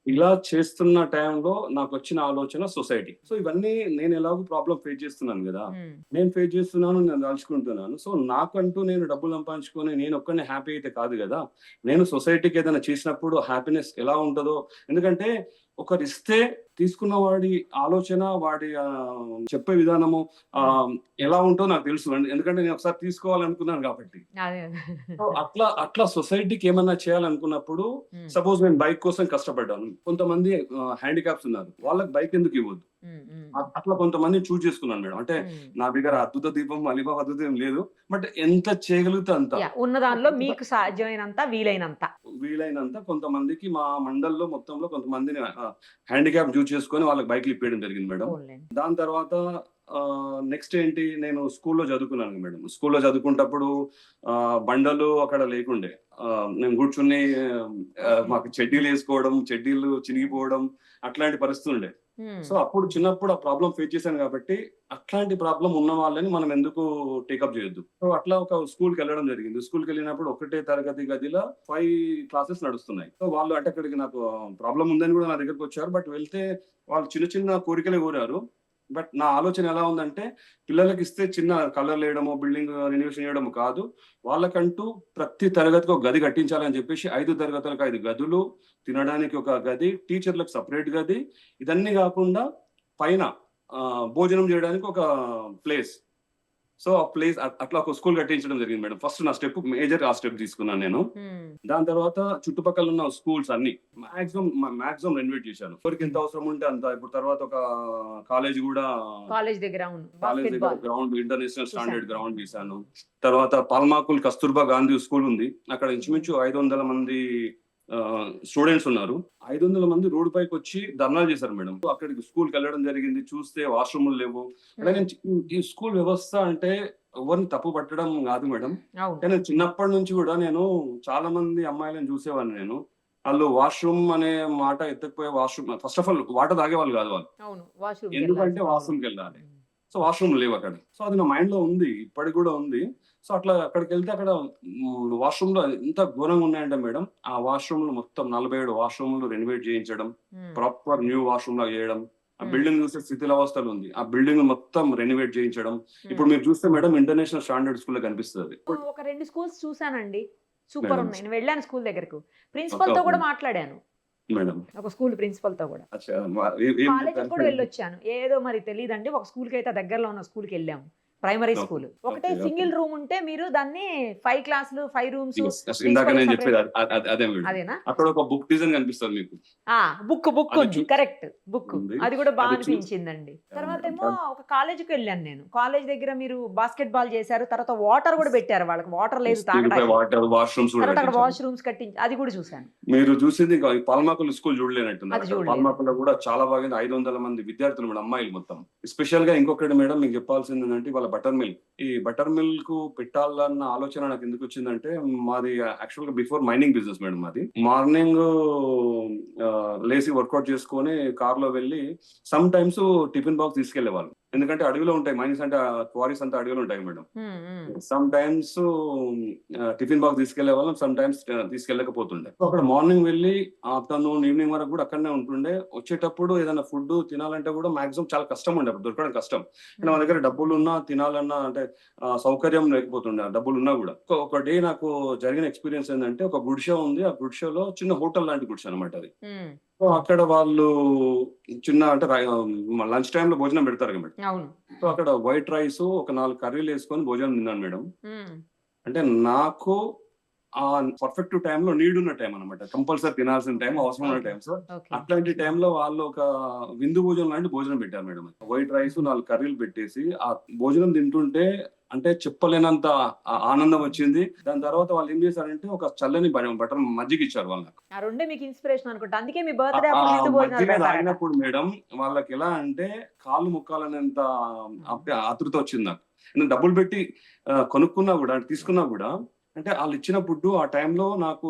ఇలా చేస్తున్న టైంలో నాకు వచ్చిన ఆలోచన సొసైటీ. సో ఇవన్నీ నేను ఎలాగో ప్రాబ్లం ఫేస్ చేస్తున్నాను కదా, నేను ఫేస్ చేస్తున్నాను, నేను దాల్చుకుంటున్నాను. సో నాకంటూ నేను డబ్బులు సంపాదించుకొని నేను ఒక్కనే హ్యాపీ అయితే కాదు కదా, నేను సొసైటీకి ఏదైనా చేసినప్పుడు హ్యాపీనెస్ ఎలా ఉంటుందో. ఎందుకంటే ఒకరు ఇస్తే తీసుకున్న వాడి ఆలోచన, వాడి చెప్పే విధానము ఎలా ఉంటుందో నాకు తెలుసు. ఎందుకంటే నేను ఒకసారి తీసుకోవాలనుకున్నాను కాబట్టి. అట్లా సొసైటీకి ఏమన్నా చేయాలనుకున్నప్పుడు, సపోజ్ నేను బైక్ కోసం కష్టపడ్డాను, కొంతమంది హ్యాండిక్యాప్స్ ఉన్నారు, వాళ్ళకి బైక్ ఎందుకు ఇవ్వద్దు, అట్లా కొంతమంది చూస్ చేసుకున్నాను మేడం. అంటే నా దగ్గర అద్భుత దీపం అలీబాబా అద్భుతం లేదు, బట్ ఎంత చేయగలిగితే అంత, ఉన్న దానిలో మీకు సాధ్యమైనంత వీలైనంత కొంతమందికి మా మండల్లో మొత్తంలో కొంతమందిని హ్యాండిక్యాప్ చూస్ చేసుకొని వాళ్ళకి బైక్లు ఇప్పేయడం జరిగింది మేడం. దాని తర్వాత నెక్స్ట్ ఏంటి, నేను స్కూల్లో చదువుకున్నాను మేడం. స్కూల్లో చదువుకున్నప్పుడు బండలు అక్కడ లేకుండే, నేను కూర్చుని మాకు చెడ్డీలు వేసుకోవడం, చెడ్డీలు చినిగిపోవడం అట్లాంటి పరిస్థితులు ఉండే. సో అప్పుడు చిన్నప్పుడు ఆ ప్రాబ్లం ఫేస్ చేశాను కాబట్టి, అట్లాంటి ప్రాబ్లం ఉన్న వాళ్ళని మనం ఎందుకు టేకప్ చేయొద్దు. సో అట్లా ఒక స్కూల్కి వెళ్ళడం జరిగింది. స్కూల్కి వెళ్ళినప్పుడు ఒకటే తరగతి గదిలో 5 క్లాసెస్ నడుస్తున్నాయి. సో వాళ్ళు అంటే అక్కడికి నాకు ప్రాబ్లం ఉందని కూడా నా దగ్గరకు వచ్చారు, బట్ వెళ్తే వాళ్ళు చిన్న చిన్న కోరికలే కోరారు. బట్ నా ఆలోచన ఎలా ఉందంటే, పిల్లలకి ఇస్తే చిన్న కలర్ వేయడము, బిల్డింగ్ రెనోవేషన్ చేయడము కాదు, వాళ్ళకంటూ ప్రతి తరగతికి ఒక గది కట్టించాలని చెప్పేసి 5 తరగతులకు 5 గదులు, తినడానికి ఒక గది, టీచర్లకు సపరేట్ గది, ఇదన్నీ కాకుండా పైన భోజనం చేయడానికి ఒక ప్లేస్. సో ఆ ప్లేస్ అట్లా ఒక స్కూల్ కట్టించడం జరిగింది మేడం. ఫస్ట్ నా స్టెప్ మేజర్ ఆ స్టెప్ తీసుకున్నాను నేను. దాని తర్వాత చుట్టుపక్కల ఉన్న స్కూల్స్ అన్ని మాక్సిమం రెనోవేట్ చేశాను. ఎవరికి ఎంత అవసరం ఉంటే అంత. ఇప్పుడు తర్వాత ఒక కాలేజ్ కూడా, కాలేజ్ దగ్గర గ్రౌండ్, ఇంటర్నేషనల్ స్టాండర్డ్ గ్రౌండ్ తీశాను. తర్వాత పాల్మాకుల్ కస్తూర్బా గాంధీ స్కూల్ ఉంది, అక్కడ ఇంచుమించు 500 మంది స్టూడెంట్స్ ఉన్నారు. 500 మంది రోడ్డు పైకి వచ్చి ధర్నాలు చేశారు మేడం. అక్కడికి స్కూల్కి వెళ్ళడం జరిగింది, చూస్తే వాష్రూమ్లు లేవు. ఈ స్కూల్ వ్యవస్థ అంటే ఎవరిని తప్పు పట్టడం కాదు మేడం, కానీ చిన్నప్పటి నుంచి కూడా నేను చాలా మంది అమ్మాయిలను చూసేవాడిని. నేను వాళ్ళు వాష్రూమ్ అనే మాట ఎత్తకపోయే, washroom first of all water తాగేవాళ్ళు కాదు వాళ్ళు, ఎందుకంటే వాష్రూమ్కి వెళ్ళాలి. సో వాష్రూమ్ లేవు అక్కడ. సో అది నా మైండ్ లో ఉంది, ఇప్పటికి కూడా ఉంది. సో అట్లా అక్కడికి వెళ్తే అక్కడ వాష్రూమ్ లో ఎంత ఘోరంగా ఉన్నాయంటే మేడం, ఆ వాష్రూమ్ లో మొత్తం 47 వాష్రూమ్లు రెనోవేట్ చేయించడం, ప్రాపర్ న్యూ వాష్రూమ్ లా చేయడం. ఆ బిల్డింగ్ చూస్తే శిథిలావస్థలు ఉంది, ఆ బిల్డింగ్ మొత్తం రెనోవేట్ చేయించడం. ఇప్పుడు మీరు చూస్తే మేడం ఇంటర్నేషనల్ స్టాండర్డ్ స్కూల్ లో కనిపిస్తుంది. ఒక 2 స్కూల్స్ చూసానండి, సూపర్ ఉన్నాయి. నేను వెళ్ళాను స్కూల్ దగ్గరకు, ప్రిన్సిపల్ తో కూడా మాట్లాడాను మేడం, ఒక స్కూల్ ప్రిన్సిపల్ తో కూడా. కాలేజ్ కూడా వెళ్ళొచ్చాను, ఏదో మరి తెలియదండి. ఒక స్కూల్ కి అయితే దగ్గరలో ఉన్న స్కూల్ కి వెళ్ళాము, ప్రైమరీ స్కూల్. ఒకటే సింగిల్ రూమ్ ఉంటే మీరు దాన్ని 5 క్లాసులు 5 రూమ్స్. ఇందాక నేను చెప్పేది అదే మేడం, అదేనా? అక్కడ ఒక బుక్ డిజైన్ కనిపిస్తుంది మీకు. బుక్ ఉంది, కరెక్ట్, బుక్. అది కూడా బాగా అనిపించిందండి. తర్వాత ఏమో ఒక కాలేజీకి వెళ్ళాను నేను. కాలేజ్ దగ్గర మీరు బాస్కెట్ బాల్ చేశారు, తర్వాత వాటర్ కూడా పెట్టారు, వాళ్ళకి వాటర్ లేదు తాగడానికి, అక్కడ వాష్రూమ్స్ కట్టించి అది కూడా చూసాను. మీరు చూసింది పాల్మాకుల్ స్కూల్ చూడలేనట్టున్నారు. పాల్మాకుల్లో కూడా చాలా బాగా 500 మంది విద్యార్థులు మేడం, అమ్మాయిలు మొత్తం. స్పెషల్ గా ఇంకొకటి మేడం మీకు చెప్పాల్సింది ఏంటంటే, వాళ్ళ బటర్ మిల్క్, ఈ బటర్ మిల్క్ పెట్టాలన్న ఆలోచన నాకు ఎందుకు వచ్చిందంటే, మాది యాక్చువల్ గా బిఫోర్ మైనింగ్ బిజినెస్ మేడం. మాది మార్నింగ్ లేసి వర్కౌట్ చేసుకొని కార్ లో వెళ్ళి సమ్ టైమ్స్ టిఫిన్ బాక్స్ తీసుకెళ్లే వాళ్ళు, ఎందుకంటే అడవిలో ఉంటాయి మైనింగ్స్ అంటే, క్వారీస్ అంతా అడవిలో ఉంటాయి madam. Some times tiffin box తీసుకెళ్లే వాళ్ళం, సమ్ టైమ్స్ తీసుకెళ్ళకపోతుండే. అక్కడ మార్నింగ్ వెళ్ళి ఆఫ్టర్నూన్ ఈవినింగ్ వరకు కూడా అక్కడనే ఉంటుండే. వచ్చేటప్పుడు ఏదైనా ఫుడ్ తినాలంటే కూడా మాక్సిమం చాలా కష్టం ఉండే, అప్పుడు దొరకడం కష్టం. మా దగ్గర డబ్బులు ఉన్నా తినాలన్నా అంటే సౌకర్యం లేకపోతుండే, డబ్బులు ఉన్నా కూడా. ఒక డే నాకు జరిగిన ఎక్స్పీరియన్స్ ఏంటంటే, ఒక గుడిషో ఉంది, ఆ గుడిషోలో చిన్న హోటల్ లాంటి గుడిషో అనమాట అది. సో అక్కడ వాళ్ళు చిన్న అంటే లంచ్ టైమ్ లో భోజనం పెడతారు కదా. సో అక్కడ వైట్ రైస్ ఒక 4 కర్రీలు వేసుకొని భోజనం తిన్నాను మేడం. అంటే నాకు ఆ పర్ఫెక్ట్ టైంలో నీడ్ ఉన్న టైం అనమాట, కంపల్సరీ తినాల్సిన టైం, అవసరం ఉన్న టైం. సో అట్లాంటి టైంలో వాళ్ళు ఒక విందు భోజనం లాంటి భోజనం పెట్టారు మేడం. వైట్ రైస్ 4 కర్రీలు పెట్టేసి ఆ భోజనం తింటుంటే అంటే చెప్పలేనంత ఆనందం వచ్చింది. దాని తర్వాత వాళ్ళు ఏం చేశారంటే ఒక చల్లని బటర్ మజ్జిగ ఇచ్చారు వాళ్ళకి. ఆ రెండే మీకు ఇన్స్పిరేషన్ అనుకుంటా, అందుకే మీ ఆ బర్త్డే ఆ అప్పుడు విందు భోజనాలు మజ్జిగ పెడతారట. తాగినప్పుడు మేడం వాళ్ళకి ఎలా అంటే కాళ్ళు ముక్కాలనేంత ఆతృత వచ్చింది నాకు. నేను డబ్బులు పెట్టి కొనుక్కున్నా కూడా తీసుకున్నా కూడా అంటే వాళ్ళు ఇచ్చిన ఫుడ్ ఆ టైంలో నాకు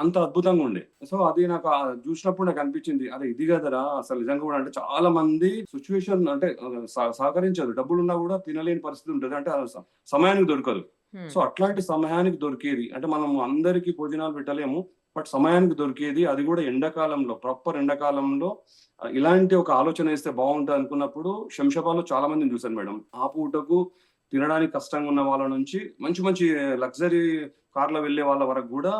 అంత అద్భుతంగా ఉండే. సో అది నాకు చూసినప్పుడు నాకు అనిపించింది, అరే ఇది కదరా అసలు నిజంగా కూడా. అంటే చాలా మంది సిచ్యువేషన్ అంటే సహకరించదు, డబ్బులు ఉన్నా కూడా తినలేని పరిస్థితి ఉంటుంది, అంటే సమయానికి దొరకదు. సో అట్లాంటి సమయానికి దొరికేది అంటే మనం అందరికీ భోజనాలు పెట్టలేము, బట్ సమయానికి దొరికేది, అది కూడా ఎండాకాలంలో, ప్రాపర్ ఎండాకాలంలో ఇలాంటి ఒక ఆలోచన వేస్తే బాగుంటుంది అనుకున్నప్పుడు శంషాబాద్లో చాలా మందిని చూశాను మేడం. ఆ పూటకు తినడానికి కష్టంగా ఉన్న వాళ్ళ నుంచి మంచి మంచి లగ్జరీ కార్లో వెళ్ళే వాళ్ళ వరకు కూడా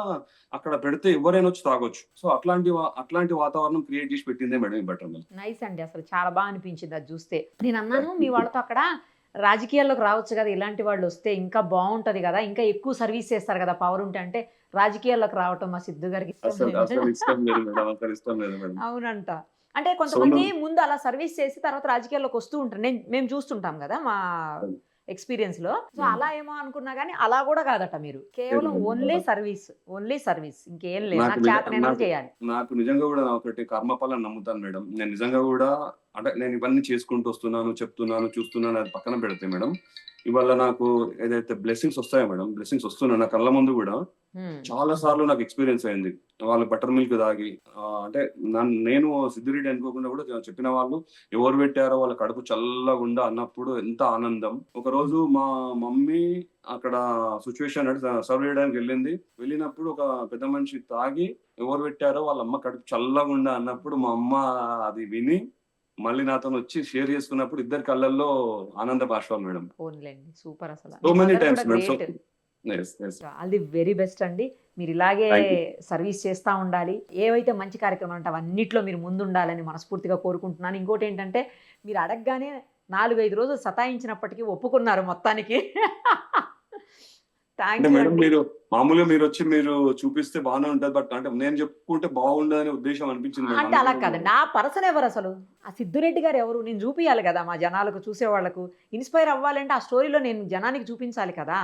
అక్కడ పెడితే ఎవరైనా వచ్చి తాగొచ్చు. సో అట్లాంటి వాతావరణం క్రియేట్ చేసి పెట్టిందే మేడం ఈ బటర్ మిల్క్. నైస్ అండి, అసలు చాలా బాగా అనిపించింది అది చూస్తే. నేను అన్నాను మీ వాళ్ళతో అక్కడ రాజకీయాల్లోకి రావచ్చు కదా, ఇలాంటి వాళ్ళు వస్తే ఇంకా బాగుంటది కదా, ఇంకా ఎక్కువ సర్వీస్ చేస్తారు కదా పవర్ ఉంటే. అంటే రాజకీయాల్లోకి రావటం మా సిద్ధు గారికి అవునంట. అంటే కొంతమంది ముందు అలా సర్వీస్ చేసి తర్వాత రాజకీయాల్లోకి వస్తూ ఉంటారు, మేము చూస్తుంటాం కదా మా ఎక్స్పీరియన్స్ లో. సో అలా ఏమో అనుకున్నా కానీ అలా కూడా కాదట, మీరు కేవలం ఓన్లీ సర్వీస్ ఇంకేం లేదు, నాకు చేతనైనా చేయాలి. నాకు నిజంగా కూడా ఒకటి కర్మఫలం నమ్ముతాను మేడం. నేను నిజంగా కూడా అంటే నేను ఇవన్నీ చేసుకుంటూ వస్తున్నాను, చెప్తున్నాను, చూస్తున్నాను, అది పక్కన పెడితే మేడం ఇవాళ నాకు ఏదైతే బ్లెస్సింగ్స్ వస్తాయో మేడం, బ్లెస్సింగ్స్ వస్తున్నాయి నా కళ్ళ ముందు కూడా. చాలా సార్లు నాకు ఎక్స్పీరియన్స్ అయింది వాళ్ళు బటర్ మిల్క్ తాగి. అంటే నేను సిద్ధిరెడ్డి అనుకోకుండా కూడా చెప్పిన వాళ్ళు ఎవరు పెట్టారో వాళ్ళ కడుపు చల్లగుండా అన్నప్పుడు ఎంత ఆనందం. ఒక రోజు మా మమ్మీ అక్కడ సిచ్యువేషన్ అంటే సర్వ్ చేయడానికి వెళ్ళినప్పుడు ఒక పెద్ద మనిషి తాగి ఎవరు పెట్టారో వాళ్ళ అమ్మ కడుపు చల్లగుండా అన్నప్పుడు మా అమ్మ అది విని మళ్ళీ నాతో వచ్చి షేర్ చేసుకున్నప్పుడు ఇద్దరు కళ్ళల్లో ఆనంద బాష్పాలు మేడం. సూపర్ అసలు. So many times madam. అది వెరీ బెస్ట్ అండి. మీరు ఇలాగే సర్వీస్ చేస్తూ ఉండాలి. ఏవైతే మంచి కార్యక్రమాలు అంటే అవన్నిట్లో మీరు ముందు ఉండాలని మనస్ఫూర్తిగా కోరుకుంటున్నాను. ఇంకోటి ఏంటంటే మీరు అడగగానే 4-5 రోజులు సతాయించినప్పటికీ ఒప్పుకున్నారు మొత్తానికి. అంటే మేడం మీరు మామూలుగా మీరు వచ్చి మీరు చూపిస్తే బాగానే ఉంటది, బట్ అంటే నేను చెప్పుకుంటే బాగుండదనే ఉద్దేశం అనిపించింది. అంటే అలా కాదండి, ఆ పర్సన్ ఎవరు అసలు, ఆ సిద్ధిరెడ్డి గారు ఎవరు, నేను చూపించాలి కదా మా జనాలకు, చూసే వాళ్ళకు ఇన్స్పైర్ అవ్వాలంటే ఆ స్టోరీలో నేను జనానికి చూపించాలి కదా.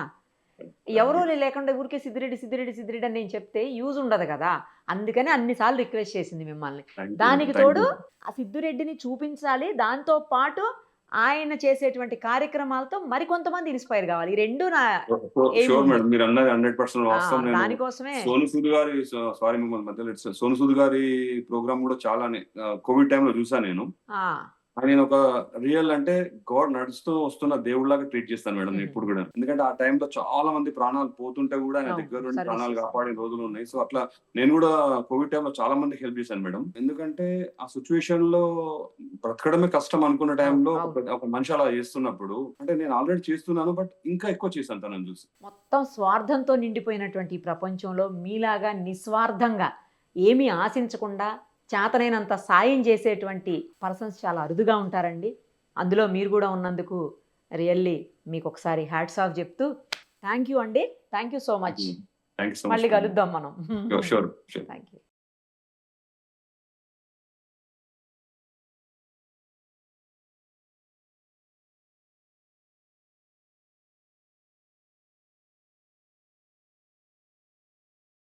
ఎవరూ లేకుండా ఊరికే సిద్ధిరెడ్డి అని నేను చెప్తే యూజ్ ఉండదు కదా. అందుకని అన్నిసార్లు రిక్వెస్ట్ చేసింది మిమ్మల్ని. దానికి తోడు ఆ సిద్ధిరెడ్డిని చూపించాలి, దాంతో పాటు ఆయన చేసేటువంటి కార్యక్రమాలతో మరికొంతమంది ఇన్స్పైర్ కావాలి. ఈ రెండు నా మీరు అన్నది 100% వాస్తవం. దానికోసమే సోను సూద్ గారి సారీ మిమ్మల్ని మధ్యలో సోను సూద్ గారి ప్రోగ్రామ్ కూడా చాలా కోవిడ్ టైంలో చూసాను నేను. ఆయన ఒక రియల్ అంటే గాడ్ నడుస్తూ వస్తున్న దేవుళ్ళగా ట్రీట్ చేస్తాను మేడం ఇప్పుడు కూడా. ఎందుకంటే ఆ టైంలో చాలా మంది ప్రాణాలు పోతుంటే కూడా ఆయన దగ్గర నుండి ప్రాణాలు కాపాడిన రోజులు ఉన్నాయి. సో అట్లా నేను కూడా కోవిడ్ టైంలో చాలా మందికి హెల్ప్ చేశాను మేడం. ఎందుకంటే ఆ సిచ్యువేషన్ లో బ్రతకడమే కష్టం అనుకున్న టైంలో ఒక మనిషి అలా చేస్తున్నప్పుడు అంటే నేను ఆల్రెడీ చేస్తున్నాను, బట్ ఇంకా ఎక్కువ చేశాను తనని చూసి. మొత్తం స్వార్థంతో నిండిపోయినటువంటి ఈ ప్రపంచంలో మీలాగా నిస్వార్థంగా ఏమీ ఆశించకుండా చేతనైనంత సాయం చేసేటువంటి పర్సన్స్ చాలా అరుదుగా ఉంటారండి. అందులో మీరు కూడా ఉన్నందుకు రియల్లీ మీకు ఒకసారి హ్యాట్స్ ఆఫ్ చెప్తూ థ్యాంక్ యూ అండి. Thank you so much. మళ్ళీ కలుద్దాం మనం. షూర్. Thank you.